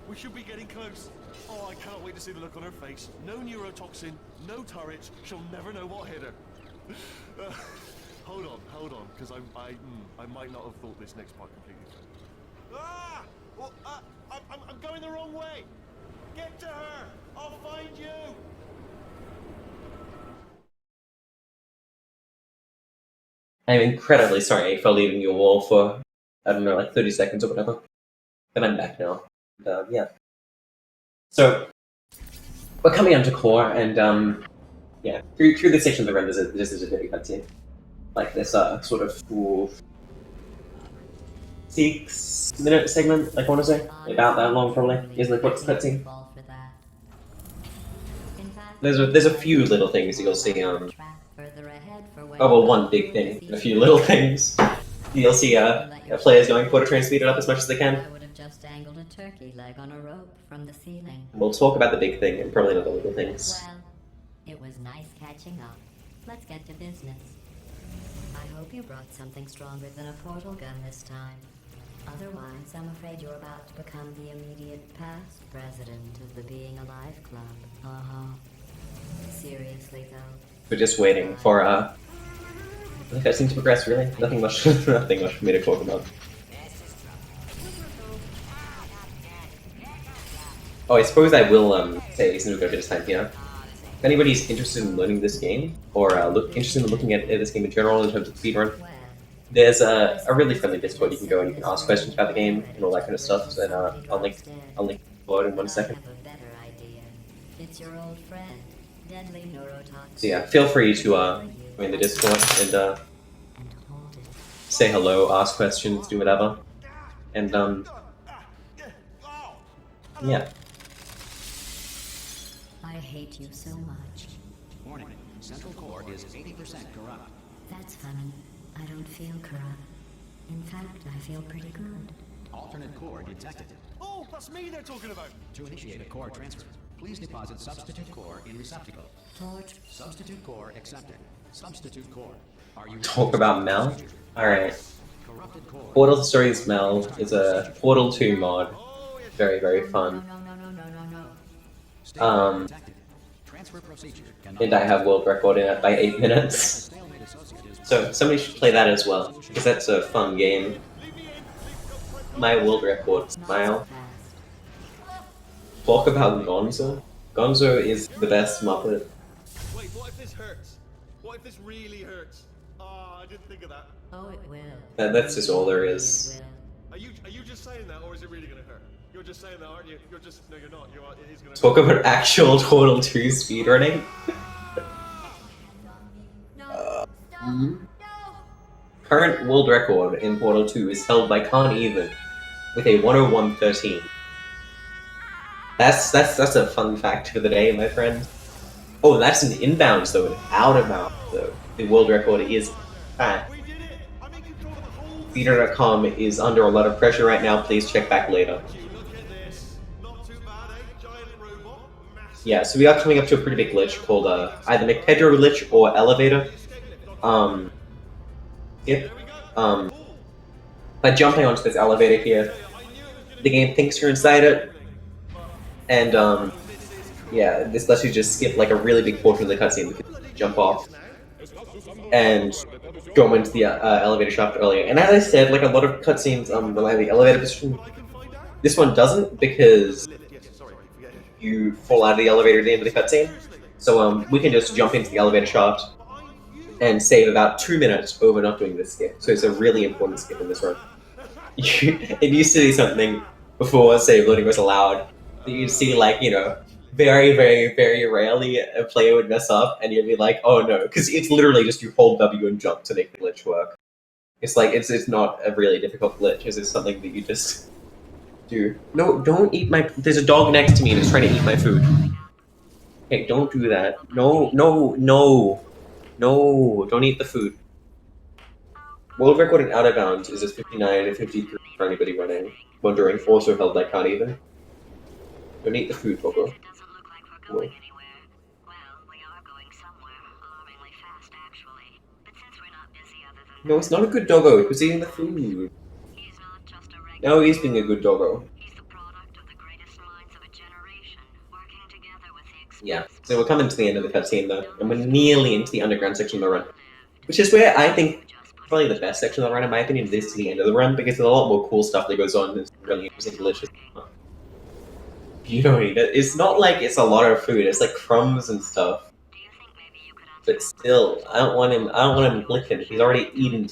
[SPEAKER 3] We should be getting close. Oh, I can't wait to see the look on her face. No neurotoxin, no turrets. She'll never know what hit her. Hold on, because I might not have thought this next part completely through. Ah! Well, I'm going the wrong way. Get to her. I'll find you.
[SPEAKER 2] I'm incredibly sorry for leaving you all for, I don't know, like 30 seconds or whatever. But I'm back now. And, yeah. So, we're coming onto core, and yeah, through this section of the run, this is a very cutscene. Like this sort of cool 6-minute segment, I want to say. About that long, probably. Isn't it what's cutscene? There's a few little things that you'll see. Oh well, one big thing, and a few little things. You'll see players going quarter train speed it up as much as they can.
[SPEAKER 4] I would have just dangled a turkey leg on a rope from the ceiling.
[SPEAKER 2] We'll talk about the big thing and probably not the little things.
[SPEAKER 4] Well, it was nice catching up. Let's get to business. I hope you brought something stronger than a portal gun this time. Otherwise, I'm afraid you're about to become the immediate past president of the Being Alive Club. Seriously, though.
[SPEAKER 2] We're just waiting for the cutscene to progress, really. Nothing much nothing much for me to talk about. Oh, I suppose I will say since we've got a bit of time here. If anybody's interested in learning this game, or interested in looking at this game in general in terms of speedrun, there's a really friendly Discord you can go and you can ask questions about the game and all that kind of stuff. And I'll link below in 1 second.
[SPEAKER 4] It's your old friend, deadly neurotoxin.
[SPEAKER 2] So yeah, feel free to join the Discord and say hello, ask questions, do whatever, and yeah.
[SPEAKER 4] I hate you so much.
[SPEAKER 1] Warning, central core is 80% corrupt.
[SPEAKER 4] That's funny. I don't feel corrupt. In fact, I feel pretty good.
[SPEAKER 1] Alternate core detected.
[SPEAKER 3] Oh, that's me they're talking about.
[SPEAKER 1] To initiate a core transfer, please deposit substitute core in receptacle.
[SPEAKER 4] Torch.
[SPEAKER 1] Substitute core accepted. Substitute core. Are you
[SPEAKER 2] Talk about Mel? Alright.
[SPEAKER 1] corrupted core?
[SPEAKER 2] Portal to Stories Mel is a Portal 2 mod. Very, very fun.
[SPEAKER 4] No.
[SPEAKER 1] Detected. Transfer procedure
[SPEAKER 2] And I have world record in it by 8 minutes. So somebody should play that as well, because that's a fun game. My world record smile. Talk about Gonzo. Gonzo is the best Muppet.
[SPEAKER 3] Wait, what if this hurts? What if this really hurts? Oh, I didn't think of that.
[SPEAKER 4] Oh, it will.
[SPEAKER 2] That's just all there is.
[SPEAKER 3] Are you just saying that, or is it really gonna hurt? You're just saying that, aren't you? You're just no, you're not. It is gonna.
[SPEAKER 2] Talk about actual Portal 2 speedrunning. Current world record in Portal 2 is held by Khan Even with a 101.13. That's a fun fact for the day, my friend. Oh, that's an inbounds though, an out of bounds though. The world record is fat.
[SPEAKER 3] We did it! I'm in control of the whole.
[SPEAKER 2] Feeder.com is under a lot of pressure right now. Please check back later.
[SPEAKER 3] Look at this. Not too bad, eh? Giant robot. Massive.
[SPEAKER 2] Yeah, so we are coming up to a pretty big glitch called either McPedro glitch or elevator. Yep. By jumping onto this elevator here, the game thinks you're inside it, and yeah, this lets you just skip like a really big portion of the cutscene because you jump off and go into the elevator shaft earlier. And as I said, like a lot of cutscenes rely on the elevator position. This one doesn't because you fall out of the elevator at the end of the cutscene. So we can just jump into the elevator shaft and save about 2 minutes over not doing this skip. So it's a really important skip in this run. It used to be something before save loading was allowed that you'd see, like, you know, very, very, very rarely a player would mess up and you'd be like, oh no, because it's literally just you hold W and jump to make the glitch work. It's like, it's not a really difficult glitch, it's just something that you just do. No, don't eat my, there's a dog next to me and it's trying to eat my food. Okay, don't do that. No, no, no. No, don't eat the food. World record in out of bounds is at 59 and 53 for anybody running. Wondering, also held by Can't Even. Don't eat the food, Poco.
[SPEAKER 4] It doesn't look like we're going anywhere. Well, we are going somewhere, alarmingly fast, actually. But since we're not busy other than
[SPEAKER 2] No, it's not a good doggo. Who's eating the food?
[SPEAKER 4] he's not just a regular.
[SPEAKER 2] No, he's being a good doggo.
[SPEAKER 4] He's the product of the greatest minds of a generation, working together with the
[SPEAKER 2] Yeah. So we're coming to the end of the cutscene though, and we're nearly into the underground section of the run, which is where I think probably the best section of the run, in my opinion, is to the end of the run because there's a lot more cool stuff that goes on. It's really interesting, delicious. You don't eat it. It's not like it's a lot of food. It's like crumbs and stuff.
[SPEAKER 4] Do you think maybe you could
[SPEAKER 2] But still, I don't want him licking. He's already eaten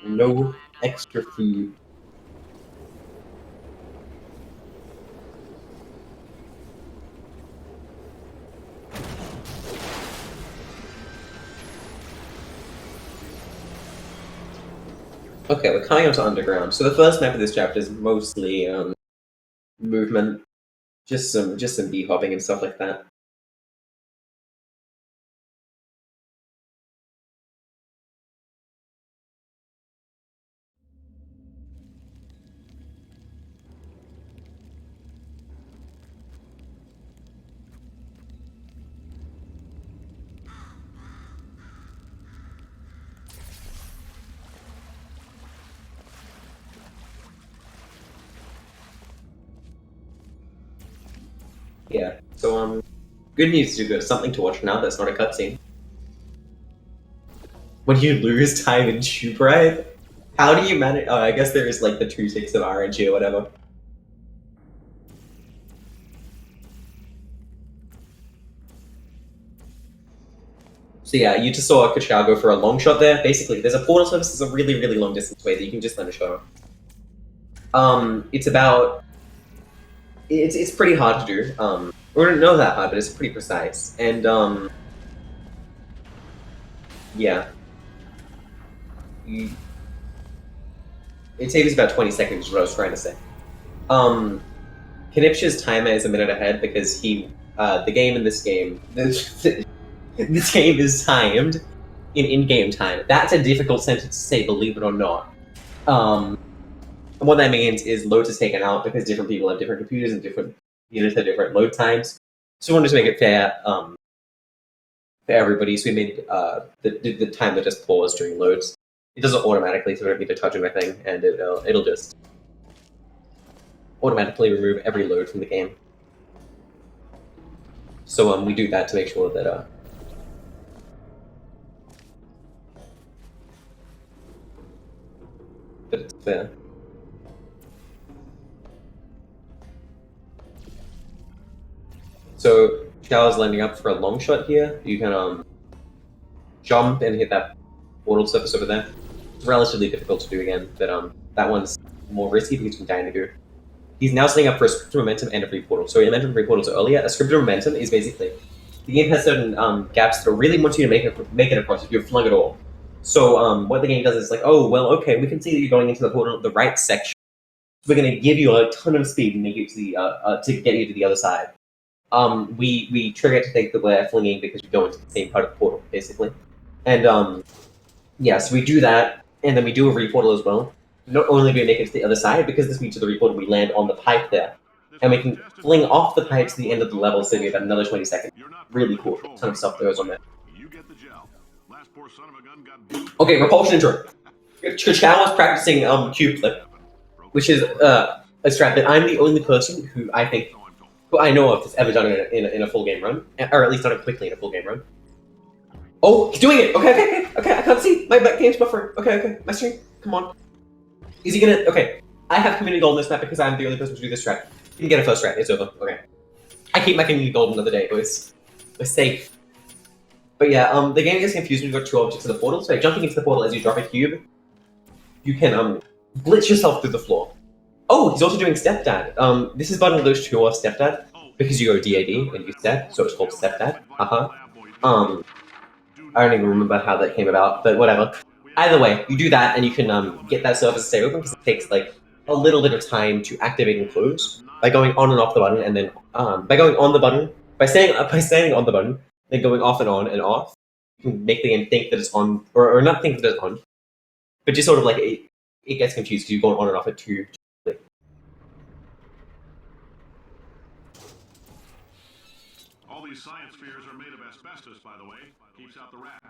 [SPEAKER 2] no extra food. Okay, we're coming onto underground. So the first map of this chapter is mostly movement, just some bee hopping and stuff like that. Yeah. So good news, you got something to watch now that's not a cutscene. When you lose time in tube ride, how do you manage? Oh, I guess there is like the 2 ticks of RNG or whatever. So yeah, you just saw Krzyhau go for a long shot there. Basically, there's a portal surface that's a really, really long distance away that you can just land a shot on. It's about... It's pretty hard to do. Or not that hard, but it's pretty precise. And, yeah. It takes about 20 seconds, is what I was trying to say. Knipje's timer is a minute ahead because the game in this game... This game is timed in-game time. That's a difficult sentence to say, believe it or not. And what that means is loads is taken out because different people have different computers and different units have different load times. So we wanted to make it fair for everybody. So we made the time that just pause during loads. It does it automatically, so we don't need to touch anything, and it'll just automatically remove every load from the game. So we do that to make sure that that it's fair. So Krzyhau's landing up for a long shot here. You can jump and hit that portal surface over there. It's relatively difficult to do again, but that one's more risky because you can die in the goo. He's now setting up for a scripted momentum and a free portal. So we mentioned free portals earlier. A scripted momentum is basically the game has certain gaps that really want you to make it across if you've flung it all. So what the game does is like, oh well, okay, we can see that you're going into the portal, the right section. We're going to give you a ton of speed and make you to the to get you to the other side. We trigger to think that we're flinging because we go into the same part of the portal, basically. And yeah, so we do that, and then we do a re-portal as well. Not only do we make it to the other side, because this means to the re-portal, we land on the pipe there. And we can fling off the pipe to the end of the level, saving about another 20 seconds. Really cool. A ton of stuff that goes on there. Okay, repulsion intro. Krzyhau was practicing cube flip, which is a strat that I'm the only person who I know of that's ever done it in a full game run, or at least done it quickly in a full game run. Oh, he's doing it! Okay, I can't see! My game's buffering. Okay, my stream, come on. Is he gonna... Okay, I have community gold in this map because I'm the only person to do this strat. You can get a first strat, it's over, okay. I keep my community gold another day, boys. We're safe. But yeah, the game gets confused when you've got 2 objects in the portal, so by jumping into the portal as you drop a cube, you can glitch yourself through the floor. Oh, he's also doing Stepdad. This is button those 2 or Stepdad, because you go DAD and you step, so it's called Stepdad. I don't even remember how that came about, but whatever. Either way, you do that and you can get that surface to stay open because it takes like a little bit of time to activate and close by going on and off the button, and then by going on the button, by standing on the button, then going off and on and off. You can make the game think that it's on, or not think that it's on, but just sort of like it gets confused because you're going on and off it too.
[SPEAKER 5] All these science spheres are made of asbestos, by the way. Keeps out the rats.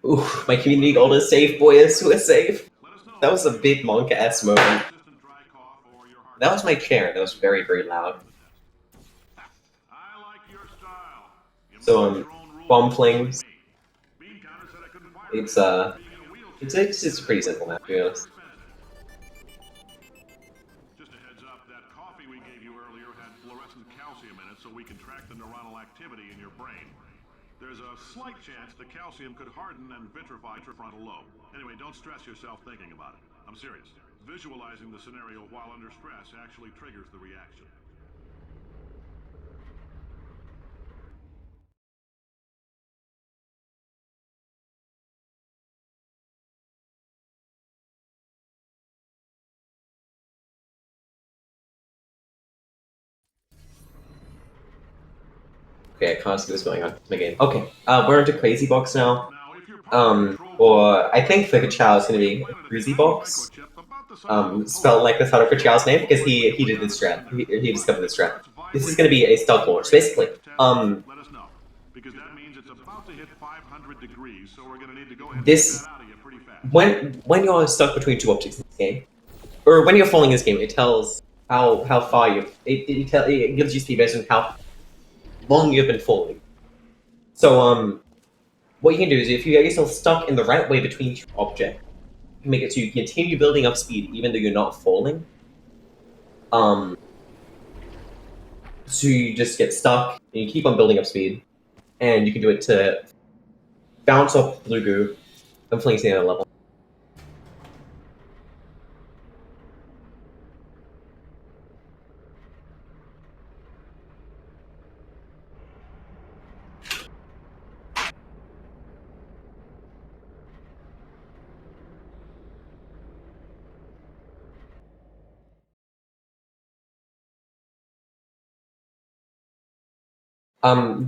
[SPEAKER 2] Ooh, my community goal is safe, boys. We're safe. That was a big Monka-esque moment. That was my chair. That was very, very loud. So, bomb flames. It's pretty simple map, to be honest.
[SPEAKER 5] Just a heads up, that coffee we gave you earlier had fluorescent calcium in it so we can track the neuronal activity in your brain. There's a slight chance the calcium could harden and vitrify your frontal lobe. Anyway, don't stress yourself thinking about it. I'm serious. Visualizing the scenario while under stress actually triggers the reaction.
[SPEAKER 2] Okay, I can't see what's going on in my game. Okay, we're into Crazy Box now. Or I think for Krzyhau is gonna be Crazy Box. Spelled like the title of Krzyhau's name because he did this strat. He discovered this strat. This is gonna be a stealth launch, basically.
[SPEAKER 5] Let us know, because that means it's about to hit 500 degrees, so we're gonna need to go ahead and
[SPEAKER 2] This
[SPEAKER 5] get out of here pretty fast.
[SPEAKER 2] when you're stuck between two objects in this game, or when you're falling in this game, it tells how far you. It gives you speed based on how long you've been falling. So what you can do is if you get yourself stuck in the right way between two objects, you can make it so you continue building up speed even though you're not falling. So you just get stuck and you keep on building up speed, and you can do it to bounce off blue goo and fling to the other level.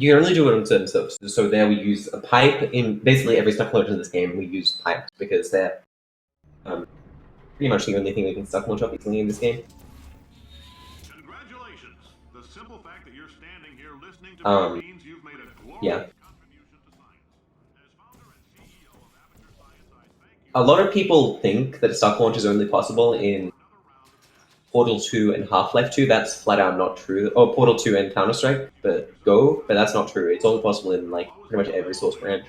[SPEAKER 2] You can only do it on certain servers. So there we use a pipe. In basically every stuff launch in this game, we use pipes because they're pretty much the only thing we can stuff launch up easily in this game.
[SPEAKER 5] Congratulations! The simple fact that you're standing here listening to me means you've made a glorious
[SPEAKER 2] Yeah.
[SPEAKER 5] contribution to science. As founder and CEO of Amateur Science, I thank you.
[SPEAKER 2] A lot of people think that stuff launch is only possible in Portal 2 and Half-Life 2. That's flat out not true. Oh, Portal 2 and Counter-Strike, but that's not true. It's only possible in like pretty much every source branch.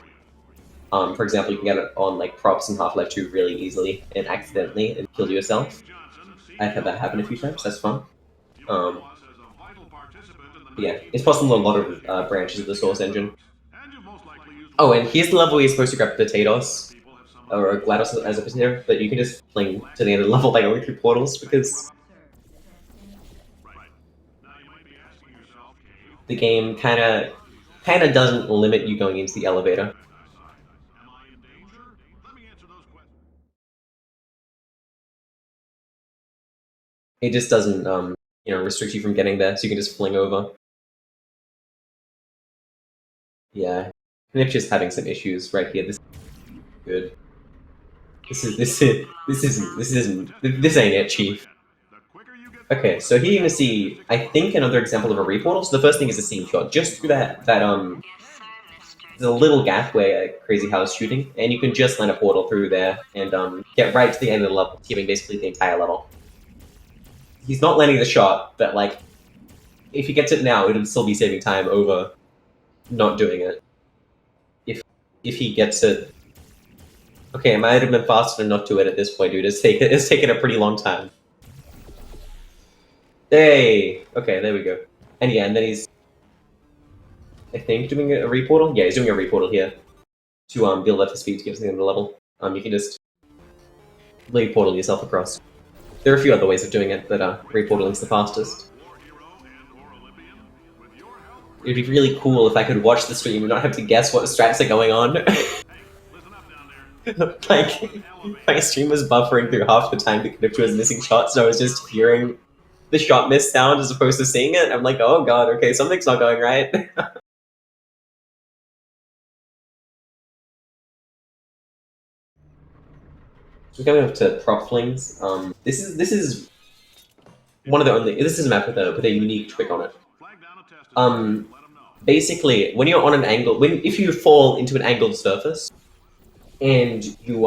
[SPEAKER 2] For example, you can get it on like props in Half-Life 2 really easily and accidentally and kill yourself. I've had that happen a few times. That's fun. Yeah, it's possible in a lot of branches of the source engine. Oh, and here's the level where you're supposed to grab potatoes or GLaDOS as a potato, but you can just fling to the end of the level by going through portals because the game kind of doesn't limit you going into the elevator. It just doesn't restrict you from getting there, so you can just fling over. Yeah, Knipje's having some issues right here. This is good. This ain't it, Chief. Okay, so here you're gonna see, I think, another example of a reportal. So the first thing is a seam shot, just through that there's a little gap where Krzyhau is shooting, and you can just land a portal through there and get right to the end of the level, skipping basically the entire level. He's not landing the shot, but like, if he gets it now, it'll still be saving time over not doing it. If he gets it, okay, it might have been faster not to it at this point, dude. It's taken a pretty long time. Hey, okay, there we go. And yeah, and then he's, I think, doing a reportal. Yeah, he's doing a reportal here to build up his speed to get to the end of the level. You can just reportal yourself across. There are a few other ways of doing it, but reportaling's the fastest. It'd be really cool if I could watch the stream and not have to guess what strats are going on. Like, my stream was buffering through half the time that Knipje was missing shots, so I was just hearing the shot miss sound as opposed to seeing it. I'm like, oh god, okay, something's not going right. We're going up to Proflings. This is one of the only. This is a map with a unique trick on it. Basically, when you're on an angle, if you fall into an angled surface, and you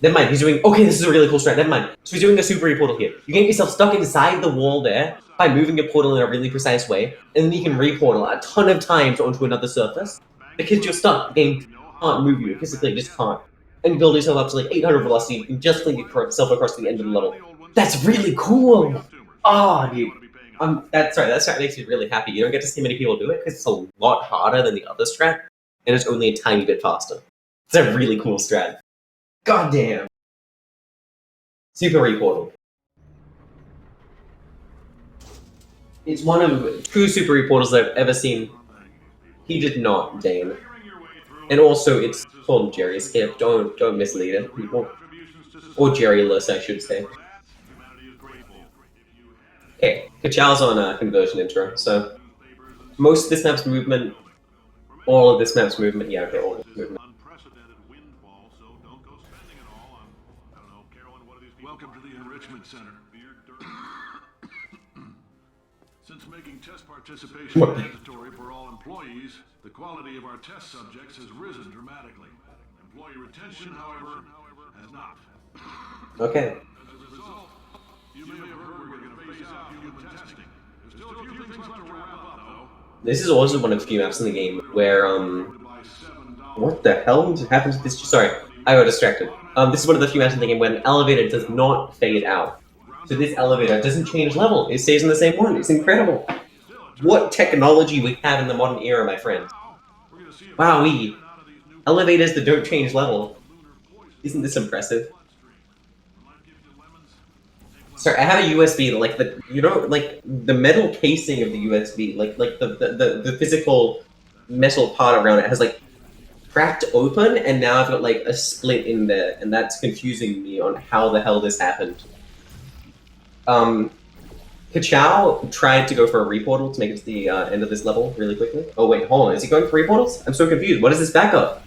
[SPEAKER 2] never mind. He's doing okay. This is a really cool strat. Never mind. So he's doing a super reportal here. You get yourself stuck inside the wall there by moving your portal in a really precise way, and then you can reportal a ton of times onto another surface because you're stuck. The game can't move you physically, just can't. And build yourself up to like 800 velocity. You can just fling yourself across the end of the level. That's really cool. Oh, dude. That strat makes me really happy. You don't get to see many people do it because it's a lot harder than the other strat, and it's only a tiny bit faster. It's a really cool strat. God damn. Super reportal. It's one of two super reportals I've ever seen. He did not, Dane. And also, it's called Jerry Escape. Don't mislead it, people. Or Jerry-less, I should say. Okay, Krzyhau's on conversion intro, so most of this map's movement, all of this map's movement, yeah, okay, all of this movement.
[SPEAKER 5] Welcome to the Enrichment Center. Since making test participation mandatory for all employees, the quality of our test subjects has risen dramatically. Employee retention, however, has not.
[SPEAKER 2] Okay.
[SPEAKER 5] As a result, you may have heard we're going to phase out human testing. There's still a few things left to wrap up, though.
[SPEAKER 2] This is also one of the few maps in the game where, what the hell happened to this? Sorry, I got distracted. This is one of the few maps in the game where an elevator does not fade out. So this elevator doesn't change level. It stays in the same one. It's incredible. What technology we have in the modern era, my friends. Wowee. Elevators that don't change level. Isn't this impressive? Sorry, I have a USB, like the metal casing of the USB, like the physical metal part around it has like cracked open, and now I've got like a split in there, and that's confusing me on how the hell this happened. Krzyhau tried to go for a reportal to make it to the end of this level really quickly. Oh wait, hold on, is he going for reportals? I'm so confused. What is this backup?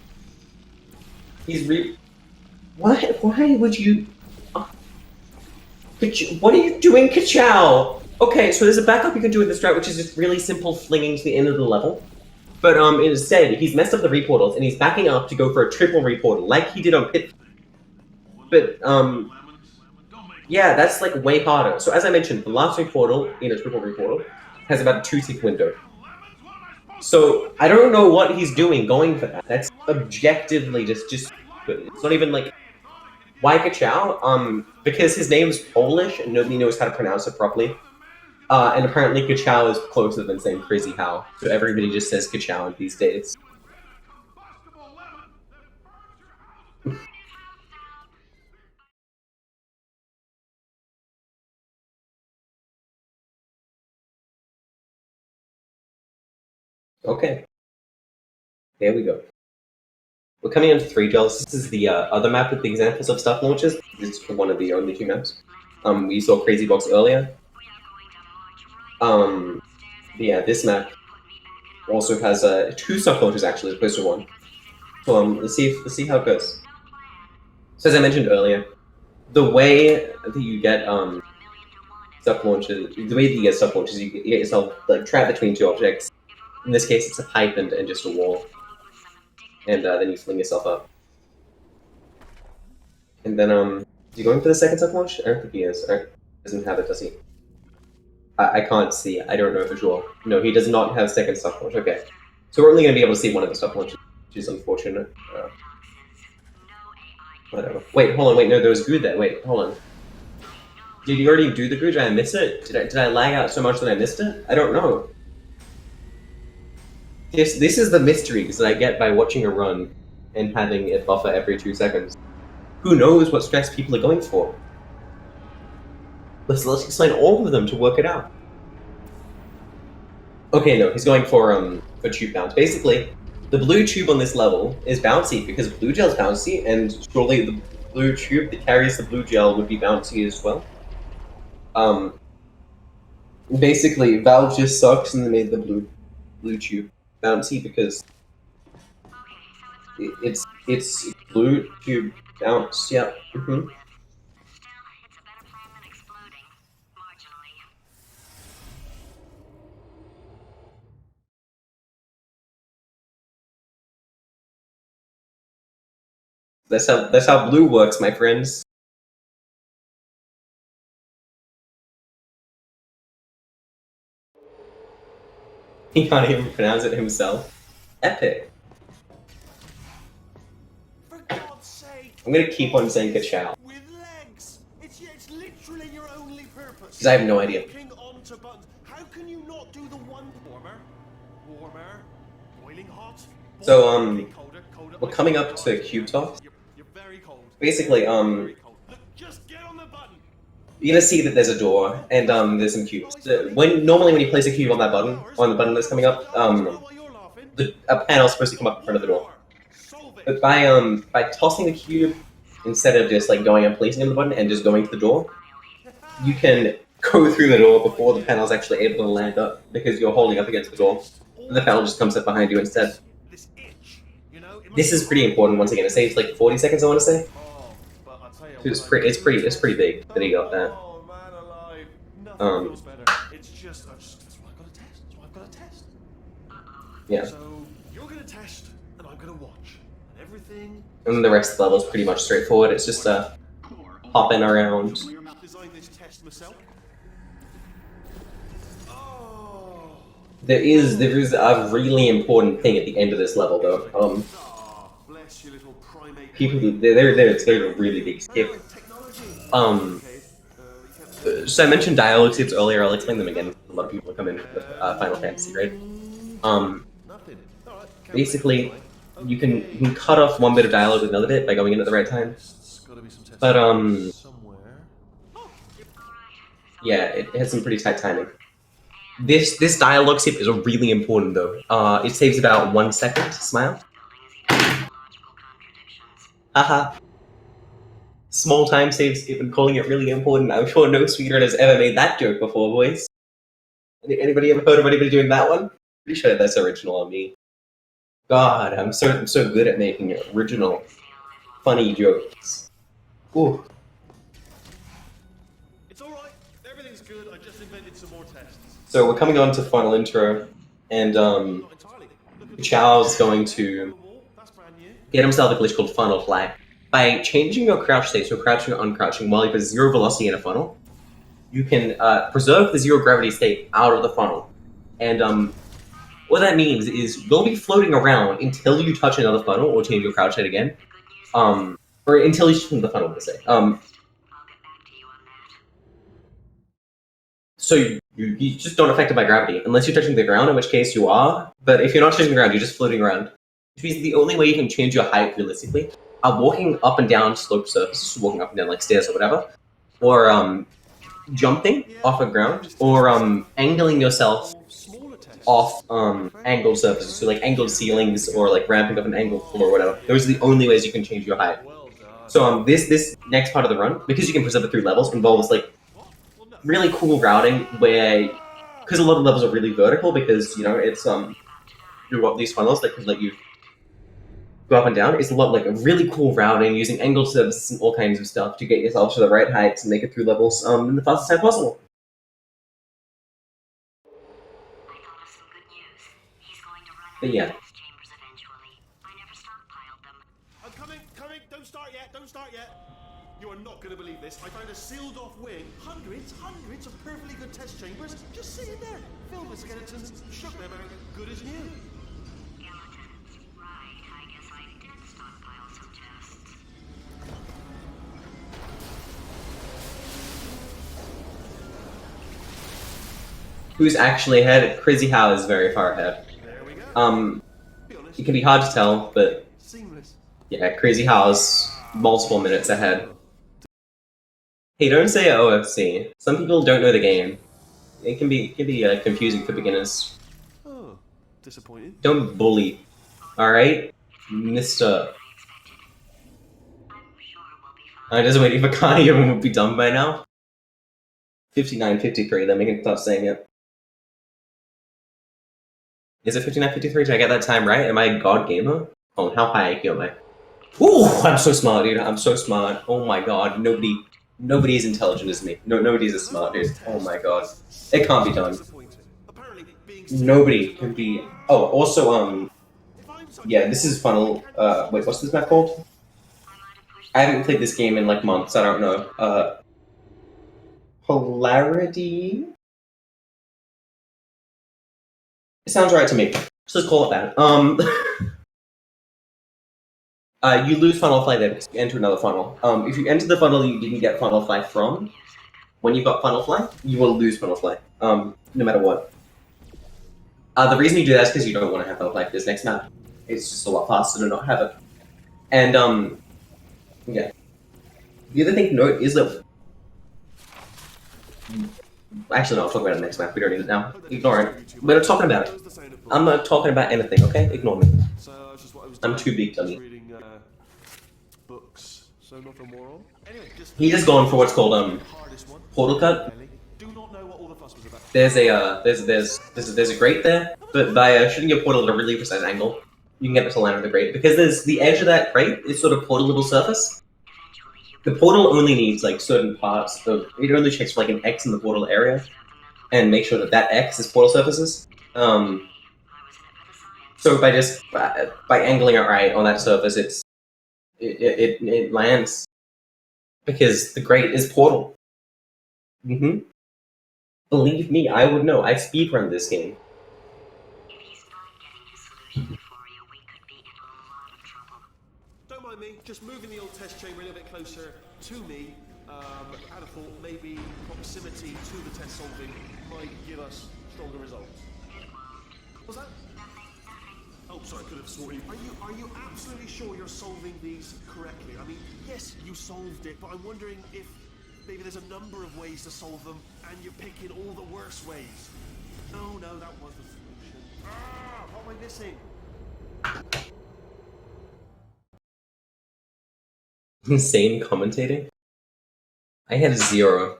[SPEAKER 2] He's What? Why would you? What are you doing, Krzyhau? Okay, so there's a backup you can do with this strat, which is just really simple flinging to the end of the level. But instead, he's messed up the reportals, and he's backing up to go for a triple reportal, like he did on Pit. But, yeah, that's like way harder. So as I mentioned, the last reportal, in a triple reportal, has about a 2-tick window. So I don't know what he's doing going for that. That's objectively just it's not even like, why Krzyhau? Because his name's Polish and nobody knows how to pronounce it properly. And apparently Krzyhau is closer than saying Krzyhau, so everybody just says Krzyhau these days. Okay. There we go. We're coming into 3 gels. This is the other map with the examples of stuff launches. This is one of the only 2 maps. We saw Crazy Box earlier. Yeah, this map also has 2 stuff launches actually, as opposed to 1. So let's see how it goes. So as I mentioned earlier, the way that you get stuff launches, you get yourself like trapped between 2 objects. In this case, it's a pipe and just a wall. And then you fling yourself up. And then, is he going for the second stuff launch? I don't think he is. Doesn't have it, does he? I can't see. I don't know for sure. No, he does not have second stuff launch. Okay. So we're only going to be able to see one of the stuff launches, which is unfortunate. Whatever. Wait, hold on. Wait, no, there was goo there. Wait, hold on. Did you already do the goo? Did I miss it? Did I lag out so much that I missed it? I don't know. This is the mysteries that I get by watching a run and having it buffer every 2 seconds. Who knows what strats people are going for? Let's explain all of them to work it out. Okay, no, he's going for tube bounce. Basically, the blue tube on this level is bouncy because blue gel's bouncy, and surely the blue tube that carries the blue gel would be bouncy as well. Basically, Valve just sucks and they made the blue tube bouncy because it's blue tube bounce. Yeah. That's how blue works, my friends. He can't even pronounce it himself. Epic.
[SPEAKER 3] For God's sake!
[SPEAKER 2] I'm gonna keep on saying Krzyhau.
[SPEAKER 3] With legs! It's literally your only purpose.
[SPEAKER 2] Because I have no idea.
[SPEAKER 3] Clicking onto buttons. How can you not do the one warmer? Warmer. Boiling hot.
[SPEAKER 2] So,
[SPEAKER 3] Colder, colder.
[SPEAKER 2] we're coming up to cube toss.
[SPEAKER 3] You're very cold.
[SPEAKER 2] Basically,
[SPEAKER 3] Very cold. Look, just get on the button.
[SPEAKER 2] you're gonna see that there's a door and there's some cubes. Normally when you place a cube on that button, on the button that's coming up, a panel's supposed to come up in front of the door. But by tossing the cube instead of just like going and placing it on the button and just going to the door, you can go through the door before the panel's actually able to land up because you're holding up against the door, and the panel just comes up behind you instead. This is pretty important. Once again, it saves like 40 seconds. I want to say. It's pretty big that he got that.
[SPEAKER 3] Oh man alive. Nothing feels better. It's just that's what I've got to test. That's what I've got to test.
[SPEAKER 2] Yeah.
[SPEAKER 3] So you're gonna test and I'm gonna watch. And everything
[SPEAKER 2] And the rest of the level is pretty much straightforward. It's just hopping around.
[SPEAKER 3] designed this test myself. Oh.
[SPEAKER 2] There is a really important thing at the end of this level though.
[SPEAKER 3] Oh, bless you little primate.
[SPEAKER 2] People it's a really big skip. So I mentioned dialogue skips earlier. I'll explain them again. A lot of people come in with Final Fantasy, right?
[SPEAKER 3] Nothing. All right.
[SPEAKER 2] Basically, you can cut off one bit of dialogue with another bit by going in at the right time. But
[SPEAKER 3] Somewhere.
[SPEAKER 2] yeah, it has some pretty tight timing. This dialogue skip is really important though. It saves about 1 second. Smile. Haha. Small time save skip and calling it really important. I'm sure no speedrunner has ever made that joke before, boys. Anybody ever heard of anybody doing that one? Pretty sure that's original on me. God, I'm so good at making original, funny jokes. Ooh.
[SPEAKER 3] It's all right. Everything's good. I just invented some more tests.
[SPEAKER 2] So we're coming on to final intro, and
[SPEAKER 3] Not entirely. Look at the
[SPEAKER 2] Chow's going to
[SPEAKER 3] That's brand new.
[SPEAKER 2] get himself a glitch called funnel fly. By changing your crouch state to crouching or uncrouching while you put 0 velocity in a funnel, you can preserve the 0 gravity state out of the funnel. And what that means is you'll be floating around until you touch another funnel or change your crouch state again. Or until you change the funnel, let's say. So you just don't affect it by gravity, unless you're touching the ground, in which case you are. But if you're not touching the ground, you're just floating around. Which means the only way you can change your height realistically are walking up and down slope surfaces, walking up and down like stairs or whatever, or jumping off the ground, or angling yourself off angled surfaces, so like angled ceilings or like ramping up an angled floor or whatever. Those are the only ways you can change your height. So this next part of the run, because you can preserve it through levels, involves like really cool routing where, because a lot of levels are really vertical because, you know, it's you've got these funnels that can let you go up and down. It's a lot like a really cool routing using angled surfaces and all kinds of stuff to get yourself to the right heights and make it through levels in the fastest time possible. But yeah.
[SPEAKER 3] I'm coming. Don't start yet. You are not going to believe this. I found a sealed off wing. Hundreds of perfectly good test chambers just sitting there. Filled with skeletons. Shook them out. Good as new.
[SPEAKER 4] Skeletons. Right, I guess I did stockpile some tests.
[SPEAKER 2] Who's actually ahead? Krzyhau is very far ahead.
[SPEAKER 3] There we go. Be honest.
[SPEAKER 2] It can be hard to tell, but
[SPEAKER 3] Seamless.
[SPEAKER 2] yeah, Krzyhau is multiple minutes ahead. Hey, don't say OFC. Some people don't know the game. It can be confusing for beginners.
[SPEAKER 3] Oh, disappointed.
[SPEAKER 2] Don't bully. Alright? Mr. I'm just waiting for Connie, everyone would be done by now. 59:53, then we can start saying it. Is it 59:53? Did I get that time right? Am I a god gamer? Oh, how high IQ am I? Ooh, I'm so smart, dude. I'm so smart. Oh my god, nobody is intelligent as me. Nobody's as smart, dude. Oh my god. It can't be done.
[SPEAKER 3] Apparently, being
[SPEAKER 2] Nobody can be... Oh, also, yeah, this is funnel... wait, what's this map called? I haven't played this game in like months. I don't know. Polarity. It sounds right to me. So let's call it that. You lose funnel fly there because you enter another funnel. If you enter the funnel you didn't get funnel fly from, when you got funnel fly, you will lose funnel fly. No matter what. The reason you do that is because you don't want to have funnel fly for this next map. It's just a lot faster to not have it. And yeah. The other thing to note is that actually no, I'll talk about it next map. We don't need it now. Ignore it. We're not talking about it. I'm not talking about anything, okay? Ignore me. I'm too big, dummy.
[SPEAKER 3] Books, so not a moron. Anyway,
[SPEAKER 2] He just gone for what's called portal cut.
[SPEAKER 3] Do not know what all the fuss was about.
[SPEAKER 2] There's a grate there, but by shooting your portal at a really precise angle, you can get it to land on the grate. Because there's the edge of that grate is sort of portal-able surface. The portal only needs like certain parts of it. Only checks for like an X in the portal area, and make sure that that X is portal surfaces. So by angling it right on that surface, it lands because the grate is portal. Believe me, I would know. I speedrun this game.
[SPEAKER 4] If he's not getting his solution for you, we could be in a lot of trouble.
[SPEAKER 3] Don't mind me, just moving the old test chamber a little bit closer to me. I'd have thought maybe proximity to the test solving might give us stronger results. What's that? Oh, sorry, I could have sworn. Are you absolutely sure you're solving these correctly? I mean, yes, you solved it, but I'm wondering if maybe there's a number of ways to solve them, and you're picking all the worst ways. No, that was the solution. What am I missing?
[SPEAKER 2] Insane commentating. I had 0.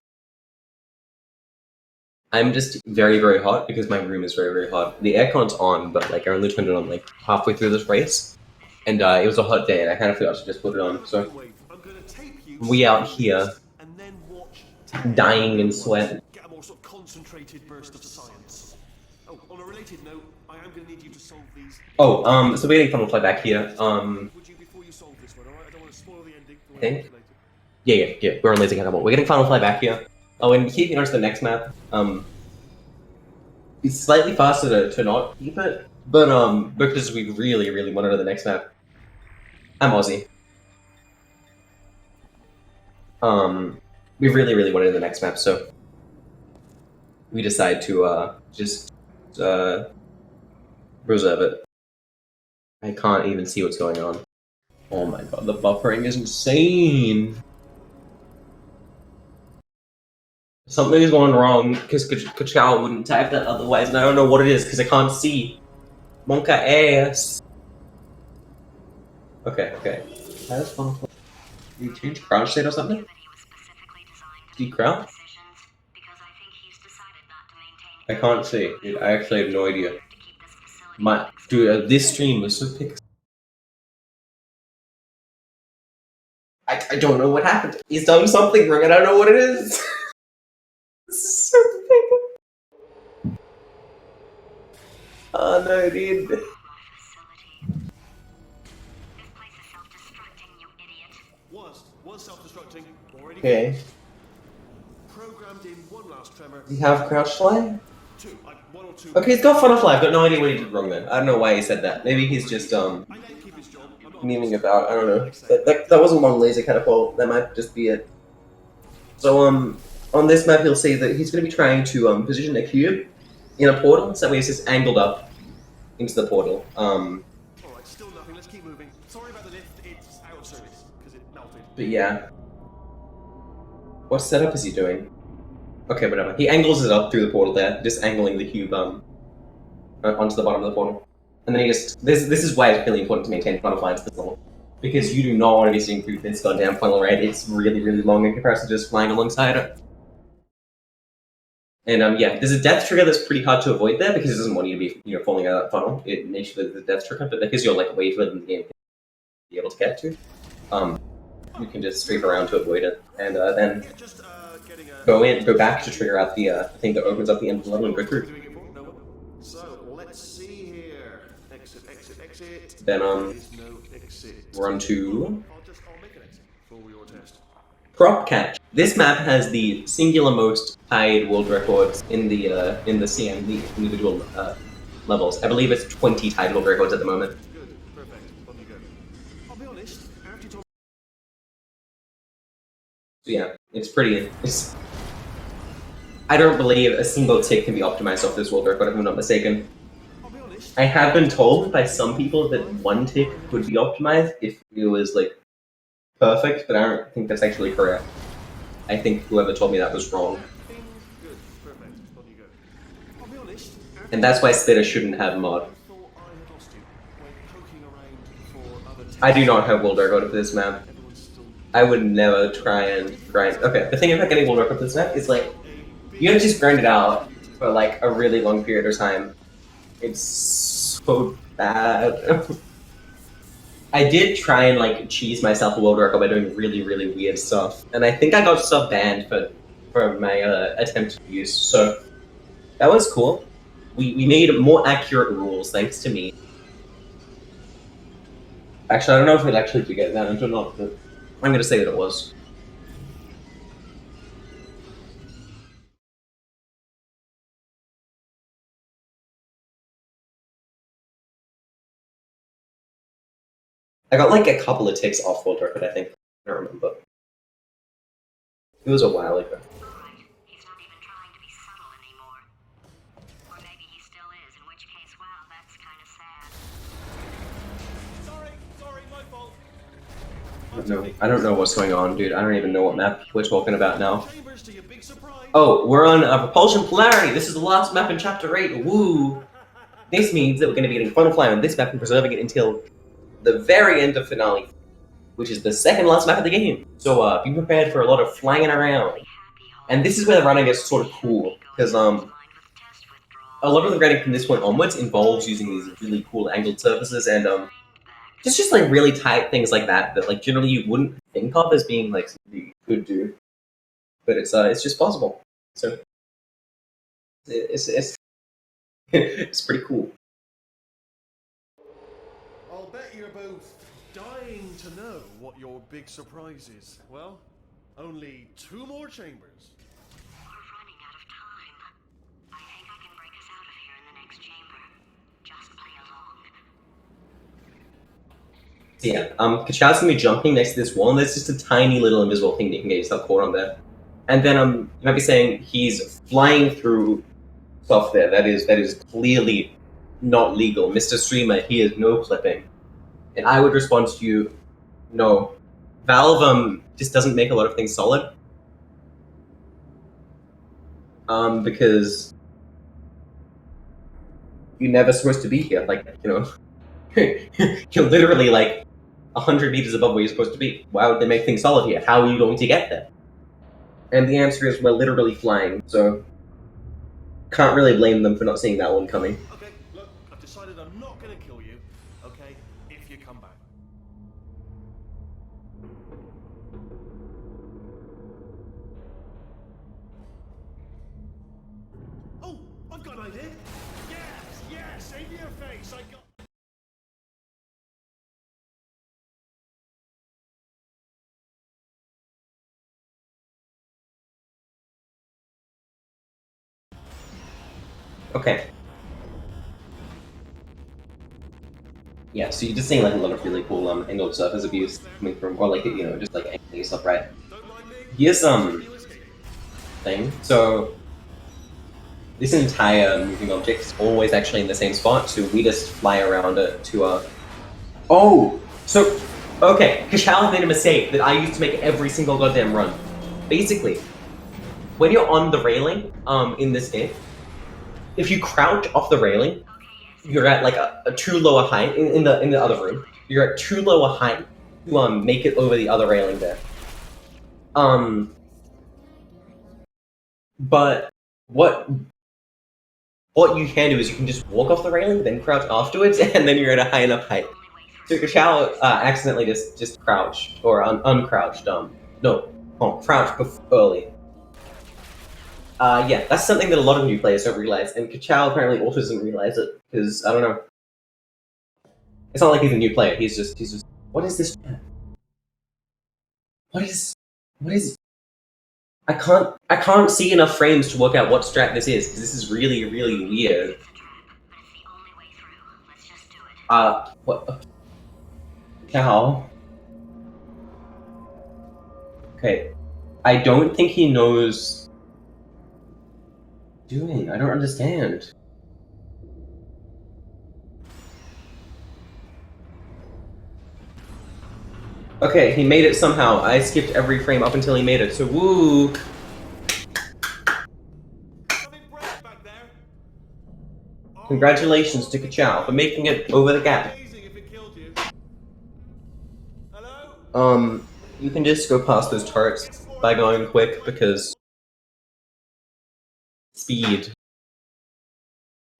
[SPEAKER 2] I'm just very, very hot because my room is very, very hot. The aircon's on, but like I only turned it on like halfway through this race, and it was a hot day, and I kind of forgot to just put it on. So we out here, dying in sweat.
[SPEAKER 3] Get a more sort of concentrated burst of science. Oh, on a related note, I am going to need you to solve these.
[SPEAKER 2] Oh, so we're getting funnel fly back here.
[SPEAKER 3] Would you before you solve this one, alright? I don't want to spoil the ending.
[SPEAKER 2] I think. Yeah. We're on laser cannibal. We're getting funnel fly back here. Oh, and keeping on to the next map. It's slightly faster to not keep it, but because we really, really want to know the next map. I'm Aussie. We really, really wanted the next map, so we decide to just reserve it. I can't even see what's going on. Oh my god, the buffering is insane. Something is going wrong because Krzyhau wouldn't type that otherwise, and I don't know what it is because I can't see. Monka ass. Okay. How does fun? Did you change crouch state or something? Do you crouch? I can't see. Dude, I actually have no idea. This stream was so pixel. I don't know what happened. He's done something wrong. I don't know what it is. This is so big. Oh no, dude.
[SPEAKER 3] Was self-destructing. Already.
[SPEAKER 2] Okay.
[SPEAKER 3] Programmed in one last tremor.
[SPEAKER 2] Does he have crouch fly?
[SPEAKER 3] One or two.
[SPEAKER 2] Okay, he's got funnel fly. I've got no idea what he did wrong then. I don't know why he said that. Maybe he's just memeing about. I don't know. That wasn't one laser catapult. That might just be it. So on this map, you'll see that he's going to be trying to position a cube in a portal, so that way it's just angled up into the portal.
[SPEAKER 3] Alright, still nothing. Let's keep moving. Sorry about the lift. It's out of service because it melted.
[SPEAKER 2] But yeah. What setup is he doing? Okay, whatever. He angles it up through the portal there, just angling the cube onto the bottom of the portal. And then he just... This is why it's really important to maintain funnel fly into this level. Because you do not want to be seeing through this goddamn funnel, right? It's really, really long in comparison to just flying alongside it. And yeah, there's a depth trigger that's pretty hard to avoid there because it doesn't want you to be, falling out of that funnel. It makes sure that the depth trigger, but because you're like way further in the game to be able to get to, you can just streak around to avoid it, and then go back to trigger out the thing that opens up the end of the level and go through.
[SPEAKER 3] So let's see here. Exit.
[SPEAKER 2] Then run to.
[SPEAKER 3] I'll make an exit. for your test.
[SPEAKER 2] Prop catch. This map has the singular most tied world records in the CM, the individual levels. I believe it's 20 tied world records at the moment.
[SPEAKER 3] Good, perfect. On you go. I'll be honest, after you told
[SPEAKER 2] So yeah, it's pretty. I don't believe a single tick can be optimized off this world record, if I'm not mistaken.
[SPEAKER 3] I'll be honest.
[SPEAKER 2] I have been told by some people that one tick could be optimized if it was like perfect, but I don't think that's actually correct. I think whoever told me that was wrong.
[SPEAKER 3] Good, perfect. On you go. I'll be honest.
[SPEAKER 2] And that's why Spitter shouldn't have mod.
[SPEAKER 3] I thought I had lost you when poking around for other tests.
[SPEAKER 2] I do not have world record for this map.
[SPEAKER 3] Everyone's still
[SPEAKER 2] I would never try and grind. Okay, the thing about getting world record for this map is like, you don't just grind it out for like a really long period of time. It's so bad. I did try and like cheese myself a world record by doing really, really weird stuff, and I think I got sub banned for my attempt to use. So that was cool. We made more accurate rules thanks to me. Actually, I don't know if we'd actually do get that or not, but I'm gonna say that it was. I got like a couple of ticks off world record, I think. I don't remember. It was a while ago.
[SPEAKER 4] Alright, he's not even trying to be subtle anymore. Or maybe he still is, in which case, well, that's kind of sad.
[SPEAKER 3] Sorry, my fault.
[SPEAKER 2] I don't know what's going on, dude. I don't even know what map we're talking about now.
[SPEAKER 3] Chambers, to your big surprise.
[SPEAKER 2] Oh, we're on Propulsion Polarity. This is the last map in Chapter 8. Woo! This means that we're going to be getting Final Fly on this map and preserving it until the very end of Finale, which is the second last map of the game. So be prepared for a lot of flying around. And this is where the running gets sort of cool, because a lot of the running from this point onwards involves using these really cool angled surfaces and just like really tight things like that like generally you wouldn't think of as being like something you could do, but it's just possible. So it's it's pretty cool.
[SPEAKER 3] I'll bet you're both dying to know what your big surprise is. Well, only 2 more chambers.
[SPEAKER 4] We're running out of time. I think I can break us out of here in the next chamber. Just play along.
[SPEAKER 2] So yeah, Krzyhau's gonna be jumping next to this wall, and there's just a tiny little invisible thing that you can get yourself caught on there. And then you might be saying he's flying through stuff there. That is clearly not legal. Mr. Streamer, he is no clipping. And I would respond to you, no. Valve just doesn't make a lot of things solid. Because you're never supposed to be here. Like, you know, you're literally like 100 meters above where you're supposed to be. Why would they make things solid here? How are you going to get there? And the answer is we're literally flying, so can't really blame them for not seeing that one coming.
[SPEAKER 3] Okay, look, I've decided I'm not going to kill you, okay, if you come back. Oh, I've got an idea. Yes, in your face, I got...
[SPEAKER 2] Okay. Yeah, so you're just seeing like a lot of really cool angled surface abuse coming from, or like, you know, just like angling yourself right.
[SPEAKER 3] Don't mind me.
[SPEAKER 2] Here's
[SPEAKER 3] You escape.
[SPEAKER 2] thing. So this entire moving object is always actually in the same spot, so we just fly around it to Oh! So, okay, Krzyhau made a mistake that I used to make every single goddamn run. Basically, when you're on the railing, in this game, if you crouch off the railing, you're at like a too low a height in the other room. You're at too low a height to make it over the other railing there. But what you can do is you can just walk off the railing, then crouch afterwards, and then you're at a high enough height. So Krzyhau accidentally just crouched or uncrouched. Crouched early. Yeah, that's something that a lot of new players don't realize, and Krzyhau apparently also doesn't realize it, because, I don't know. It's not like he's a new player, he's just, what is this? What is... I can't see enough frames to work out what strat this is, because this is really, really weird. What? How? Okay. I don't think he knows... doing. I don't understand. Okay, he made it somehow. I skipped every frame up until he made it, so woo! Congratulations to Krzyhau for making it over the gap. You can just go past those turrets by going quick, because... speed.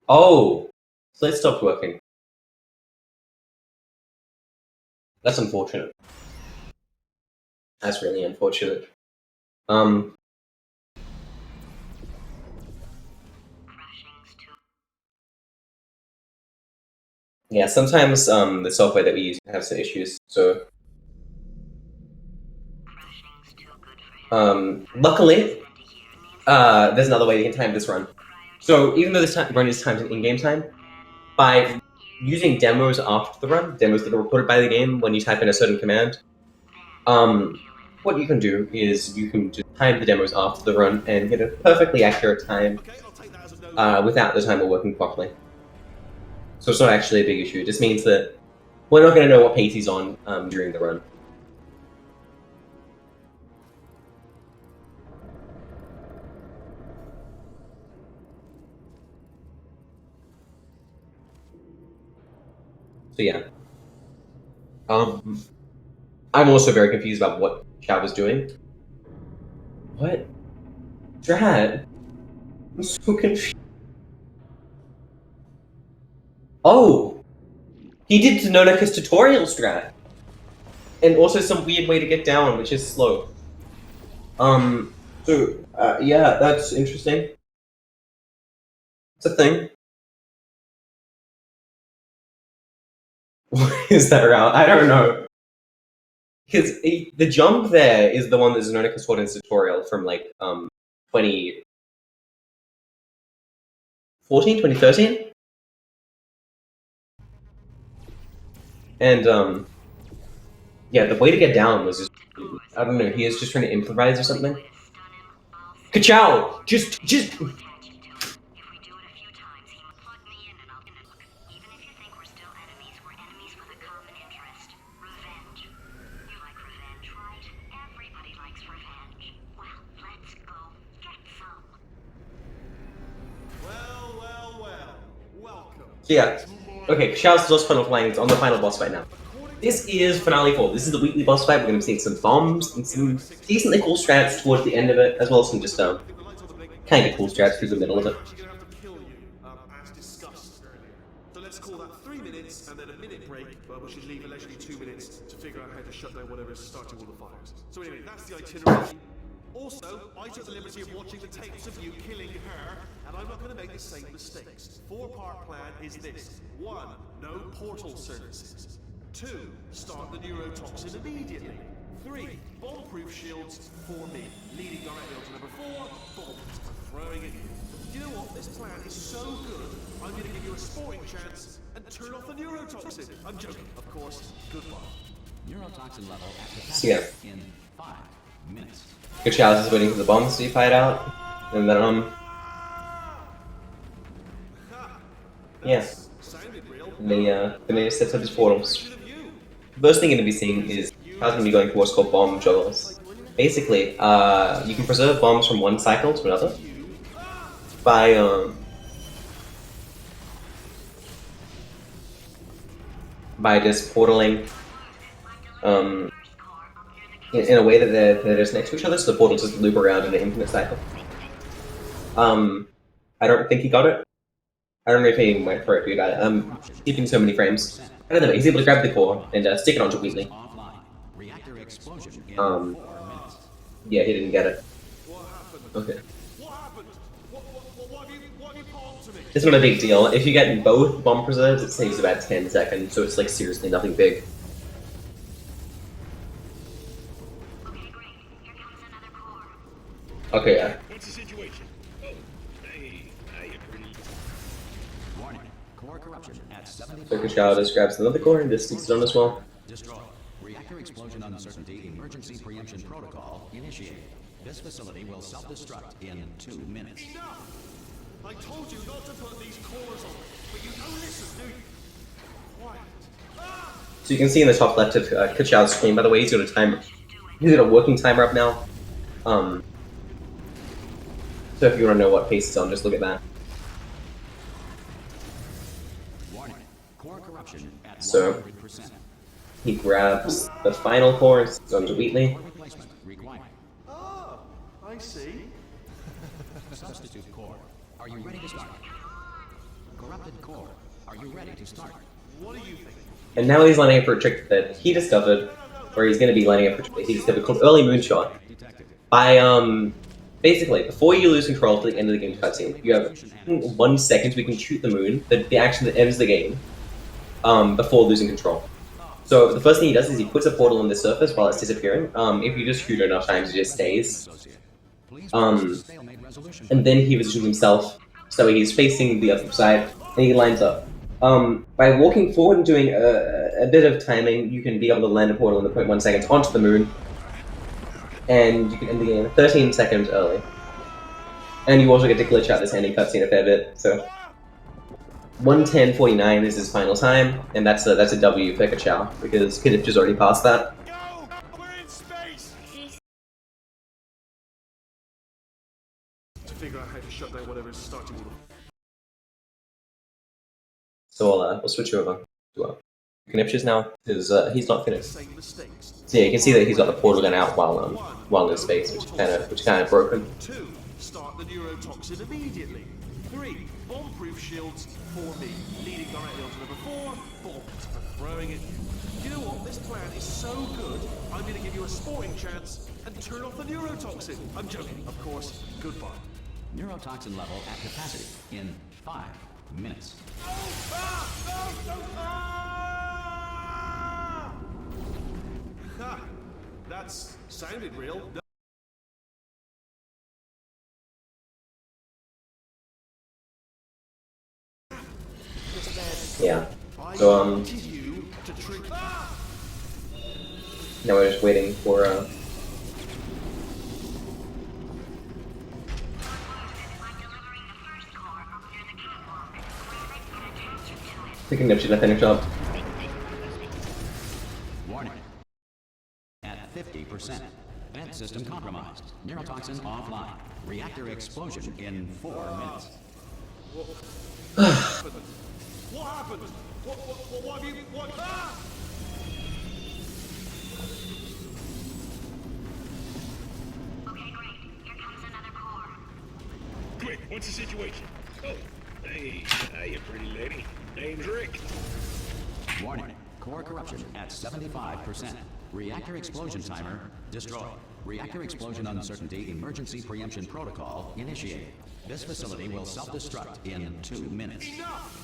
[SPEAKER 2] Oh! So it stopped working. That's unfortunate. That's really unfortunate. Yeah, sometimes the software that we use has some issues, so... luckily, there's another way you can time this run. So even though this run is timed in in-game time, by using demos after the run, demos that are recorded by the game when you type in a certain command, what you can do is you can just time the demos after the run and get a perfectly accurate time without the timer working properly. So it's not actually a big issue. It just means that we're not going to know what pace he's on during the run. So yeah. I'm also very confused about what Krzyhau was doing. What? Drat? I'm so confused. Oh! He did Denonika's tutorial strat! And also some weird way to get down, which is slow. Yeah, that's interesting. It's a thing. What is that route? I don't know. Because the jump there is the one that Zenonica taught in his tutorial from, like, 2014, 2013? And, yeah, the way to get down was just, I don't know, he was just trying to improvise or something. Krzyhau! Just... So yeah, okay, Krzyhau's lost final flames on the final boss fight now. This is Finale 4. This is the weekly boss fight. We're going to be seeing some bombs and some decently cool strats towards the end of it, as well as some just kind of cool strats through the middle of it.
[SPEAKER 3] So let's call that 3 minutes and then a minute break, we should leave allegedly 2 minutes to figure out how to shut down whatever is starting all the fires. So anyway, that's the itinerary. Also, I took the liberty of watching the tapes of you killing her, and I'm not going to make the same mistakes. 4-part plan is this. 1. No portal services. 2. Start the neurotoxin immediately. 3. Bomb-proof shields for me. Leading directly on to number 4. Bombs. Throwing it in. Do you know what? This plan is so good, I'm going to give you a sporting chance and turn off the neurotoxin. I'm joking, of course. Goodbye.
[SPEAKER 1] Neurotoxin level at
[SPEAKER 2] So yeah.
[SPEAKER 1] in 5 minutes.
[SPEAKER 2] Krzyhau is waiting for the bombs to be fired out, and then, yeah. And then he sets up his portals. The first thing you're going to be seeing is Krzyhau's going to be going for what's called bomb juggles. Basically, you can preserve bombs from one cycle to another by just portaling in a way that they're just next to each other, so the portals just loop around in an infinite cycle. I don't think he got it. I don't know if he went for it, but he got it. Keeping so many frames. I don't know, he's able to grab the core and stick it onto Wheatley. Yeah, he didn't get it. Okay. It's not a big deal. If you get both bomb preserves, it saves about 10 seconds, so it's like seriously nothing big. Okay, yeah.
[SPEAKER 5] What's the situation? Oh, hey, you're pretty.
[SPEAKER 1] Warning. Core corruption at 75%.
[SPEAKER 2] So Krzyhau just grabs another core and just sticks it on as well.
[SPEAKER 1] Destroy. Reactor explosion uncertainty emergency preemption protocol initiated. This facility will self-destruct in 2 minutes.
[SPEAKER 3] Enough! I told you not to put these cores on, but you don't listen, do you? Quiet. Ah!
[SPEAKER 2] So you can see in the top left of Krzyhau's screen, by the way, he's got a timer. He's got a working timer up now. So if you want to know what pace it's on, just look at that.
[SPEAKER 1] Warning. Core corruption at
[SPEAKER 2] So
[SPEAKER 1] 100%.
[SPEAKER 2] he grabs the final core and sticks it onto Wheatley.
[SPEAKER 1] Core replacement required.
[SPEAKER 3] Oh, I see.
[SPEAKER 1] Substitute core. Are you ready to start? Corrupted core. Are you ready to start?
[SPEAKER 3] What do you think?
[SPEAKER 2] And now he's lining up for a trick that he discovered, or he's going to be lining up for a trick that he discovered called Early Moonshot.
[SPEAKER 1] Detected.
[SPEAKER 2] By, basically, before you lose control to the end of the game cutscene, you have 1 second so we can shoot the moon, the action that ends the game, before losing control. So the first thing he does is he puts a portal on the surface while it's disappearing. If you just shoot it enough times, it just stays. And then he positions himself so he's facing the other side, and he lines up. By walking forward and doing a bit of timing, you can be able to land a portal in the 0.1 seconds onto the moon, and you can end the game 13 seconds early. And you also get to glitch out this ending cutscene a fair bit. So 1:10:49 is his final time, and that's a W for Krzyhau because Knipje's already passed that.
[SPEAKER 3] Go! We're in space! To figure out how to shut down whatever's starting all the...
[SPEAKER 2] So we'll switch over to Knipje's now because he's not finished.
[SPEAKER 3] Same mistakes.
[SPEAKER 2] So yeah, you can see that he's got the portal gun out while in space, which is kind of broken.
[SPEAKER 3] 2. Start the neurotoxin immediately. 3. Bomb-proof shields for me. Leading directly onto number 4. Bombs for throwing it. You know what? This plan is so good, I'm going to give you a sporting chance and turn off the neurotoxin. I'm joking, of course. Goodbye.
[SPEAKER 1] Neurotoxin level at capacity in 5 minutes.
[SPEAKER 3] No! Ah! No! No! Ah! Ha! That's sounded real. No.
[SPEAKER 2] Yeah. So
[SPEAKER 3] To you to trick.
[SPEAKER 2] now we're just waiting for I think Knipje's gonna finish up.
[SPEAKER 1] Warning. At 50%. Vent system compromised. Neurotoxin offline. Reactor explosion in 4 minutes.
[SPEAKER 3] What happened? What have you... What... Ah!
[SPEAKER 6] Okay, great. Here comes another core.
[SPEAKER 5] Quick, what's the situation? Oh, hey, you pretty lady. Name's Rick.
[SPEAKER 1] Warning. Core corruption at 75%. Reactor explosion timer destroyed. Reactor explosion uncertainty emergency preemption protocol initiated. This facility will self-destruct in 2 minutes.
[SPEAKER 3] Enough!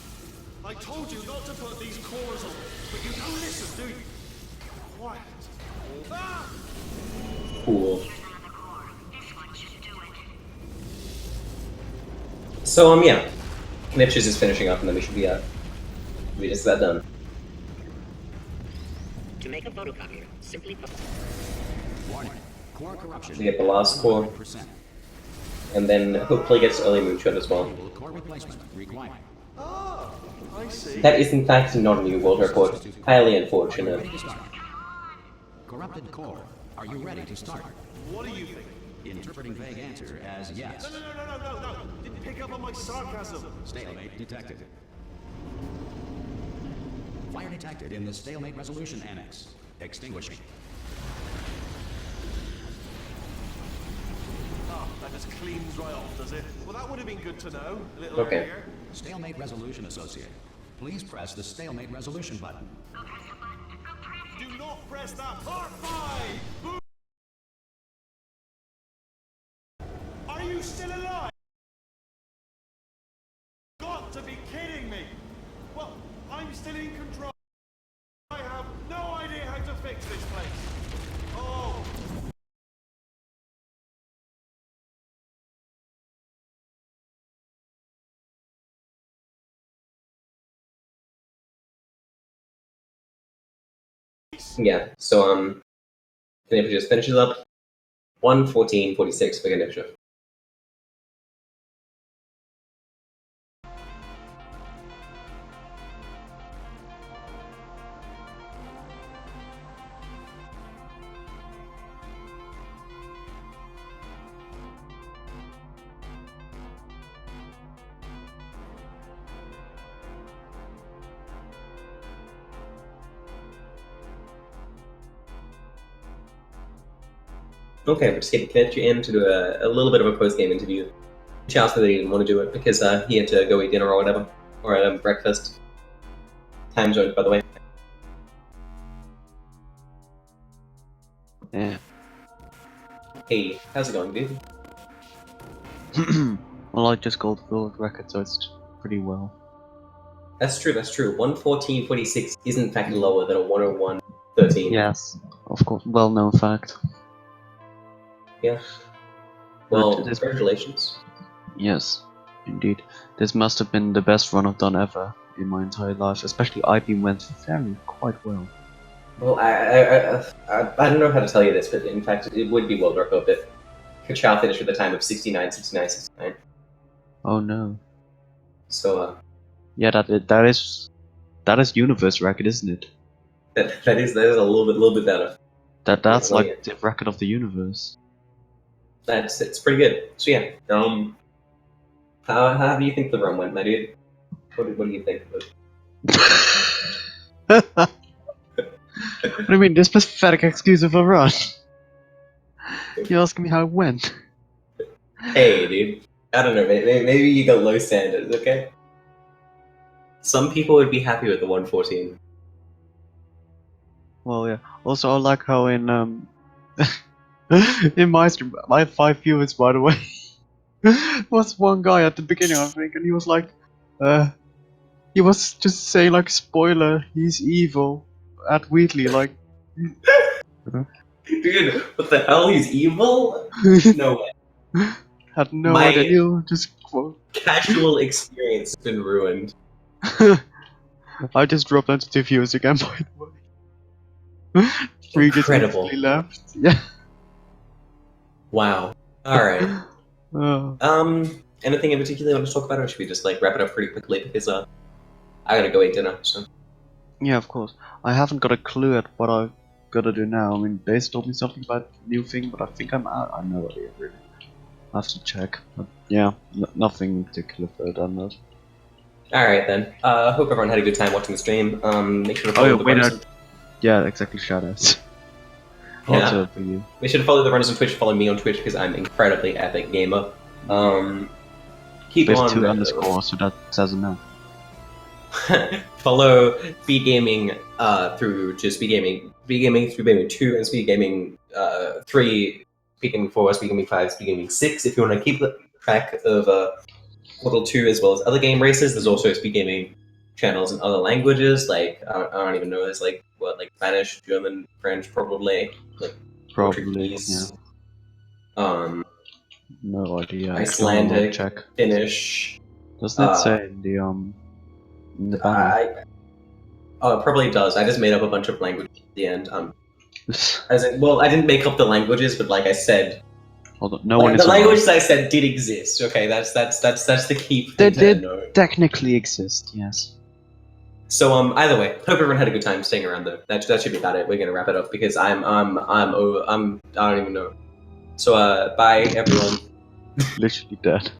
[SPEAKER 3] I told you not to put these cores on, but you don't listen, do you? Quiet. Ah!
[SPEAKER 2] Cool.
[SPEAKER 6] Here's another core. This one should do it.
[SPEAKER 2] So yeah, Knipje's just finishing up, and then we should be just about done.
[SPEAKER 7] To make a photocopier, simply
[SPEAKER 1] Warning. Core corruption.
[SPEAKER 2] We get the last core,
[SPEAKER 1] 100%.
[SPEAKER 2] and then hopefully gets early moonshot as well.
[SPEAKER 1] Core replacement required.
[SPEAKER 3] Ah! I see.
[SPEAKER 2] That is in fact not a new world record. Highly unfortunate.
[SPEAKER 1] Ready to start. Corrupted core. Are you ready to start?
[SPEAKER 3] What do you think?
[SPEAKER 1] Interpreting vague answer as yes.
[SPEAKER 3] No. Didn't pick up on my sarcasm.
[SPEAKER 1] Stalemate detected. Fire detected in the stalemate resolution annex. Extinguishing.
[SPEAKER 3] Oh, that just cleans right off, does it? Well, that would have been good to know a little
[SPEAKER 2] Okay.
[SPEAKER 3] earlier.
[SPEAKER 1] Stalemate resolution associated. Please press the stalemate resolution button.
[SPEAKER 6] Go press the button. Go press it.
[SPEAKER 3] Do not press that part 5! Are you still alive? Got to be kidding me! Well, I'm still in control. I have no idea how to fix this place. Oh,
[SPEAKER 2] Yeah, so Knipje just finishes up 1:14:46 for Knipje. Okay, we're just getting Knipje in to do a little bit of a post-game interview. Chance that he didn't want to do it because he had to go eat dinner or whatever, or breakfast. Time zone, by the way.
[SPEAKER 8] Yeah.
[SPEAKER 2] Hey, how's it going, dude?
[SPEAKER 8] Well, I just got the world record, so it's pretty well.
[SPEAKER 2] That's true. 1:14:46 is in fact lower than a 1:01:13.
[SPEAKER 8] Yes, of course, well-known fact.
[SPEAKER 2] Yeah.
[SPEAKER 8] But
[SPEAKER 2] Well,
[SPEAKER 8] this,
[SPEAKER 2] congratulations.
[SPEAKER 8] yes, indeed. This must have been the best run I've done ever in my entire life. Especially IB went very quite well.
[SPEAKER 2] Well, I don't know how to tell you this, but in fact, it would be world record if Krzyhau finished with a time of 69:69:69.
[SPEAKER 8] Oh no.
[SPEAKER 2] So
[SPEAKER 8] Yeah, that is universe record, isn't it?
[SPEAKER 2] that is a little bit better.
[SPEAKER 8] That's
[SPEAKER 2] Well,
[SPEAKER 8] like
[SPEAKER 2] yeah.
[SPEAKER 8] the record of the universe.
[SPEAKER 2] It's pretty good. So yeah, how do you think the run went, my dude? What do you think?
[SPEAKER 8] What do you mean, this pathetic excuse of a run? You asking me how it went?
[SPEAKER 2] Hey, dude. I don't know. Maybe you got low standards. Okay. Some people would be happy with the 1:14.
[SPEAKER 8] Well, yeah. Also, I like how in in my stream, I have 5 viewers, by the way. Was one guy at the beginning, I think, and he was like, he was just saying like, spoiler, he's evil at Wheatley, like.
[SPEAKER 2] Dude, what the hell? He's evil? No way.
[SPEAKER 8] Had no
[SPEAKER 2] My-
[SPEAKER 8] idea. You just quote.
[SPEAKER 2] Casual experience has been ruined.
[SPEAKER 8] I just dropped into 2 viewers again, by the way. 3 just
[SPEAKER 2] Incredible.
[SPEAKER 8] instantly left. Yeah.
[SPEAKER 2] Wow. Alright.
[SPEAKER 8] Oh.
[SPEAKER 2] Anything in particular you want to talk about, or should we just like wrap it up pretty quickly because I gotta go eat dinner, so.
[SPEAKER 8] Yeah, of course. I haven't got a clue at what I've got to do now. I mean, they told me something about a new thing, but I think I'm out. I have no idea, really. I have to check. But yeah, nothing in particular further than that.
[SPEAKER 2] Alright then. Hope everyone had a good time watching the stream. Make sure to
[SPEAKER 8] Oh,
[SPEAKER 2] follow
[SPEAKER 8] yeah,
[SPEAKER 2] the
[SPEAKER 8] wait,
[SPEAKER 2] runners.
[SPEAKER 8] Yeah, exactly, shoutouts.
[SPEAKER 2] Yeah.
[SPEAKER 8] Also for you.
[SPEAKER 2] Make sure to follow the runners on Twitch, follow me on Twitch because I'm incredibly epic gamer. Keep
[SPEAKER 8] With
[SPEAKER 2] on
[SPEAKER 8] 2 underscores, so that says enough.
[SPEAKER 2] follow Speed Gaming through just Speed Gaming, Speed Gaming, Speed Gaming 2, and Speed Gaming 3, Speed Gaming 4, Speed Gaming 5, Speed Gaming 6. If you want to keep track of Portal 2 as well as other game races, there's also Speed Gaming channels in other languages, like I don't even know, there's like Spanish, German, French, probably, like
[SPEAKER 8] Probably,
[SPEAKER 2] Portuguese,
[SPEAKER 8] no idea.
[SPEAKER 2] Icelandic,
[SPEAKER 8] Check.
[SPEAKER 2] Finnish.
[SPEAKER 8] Doesn't it say in the banner?
[SPEAKER 2] Oh, it probably does. I just made up a bunch of languages at the end. As in, well, I didn't make up the languages, but like I said,
[SPEAKER 8] Hold on, no one is
[SPEAKER 2] the
[SPEAKER 8] allowed.
[SPEAKER 2] languages I said did exist. Okay, that's the key
[SPEAKER 8] They
[SPEAKER 2] thing to
[SPEAKER 8] did
[SPEAKER 2] know.
[SPEAKER 8] technically exist, yes.
[SPEAKER 2] So either way, hope everyone had a good time staying around though. That should be about it. We're gonna wrap it up because I'm over. I don't even know. So bye everyone.
[SPEAKER 8] Literally dead.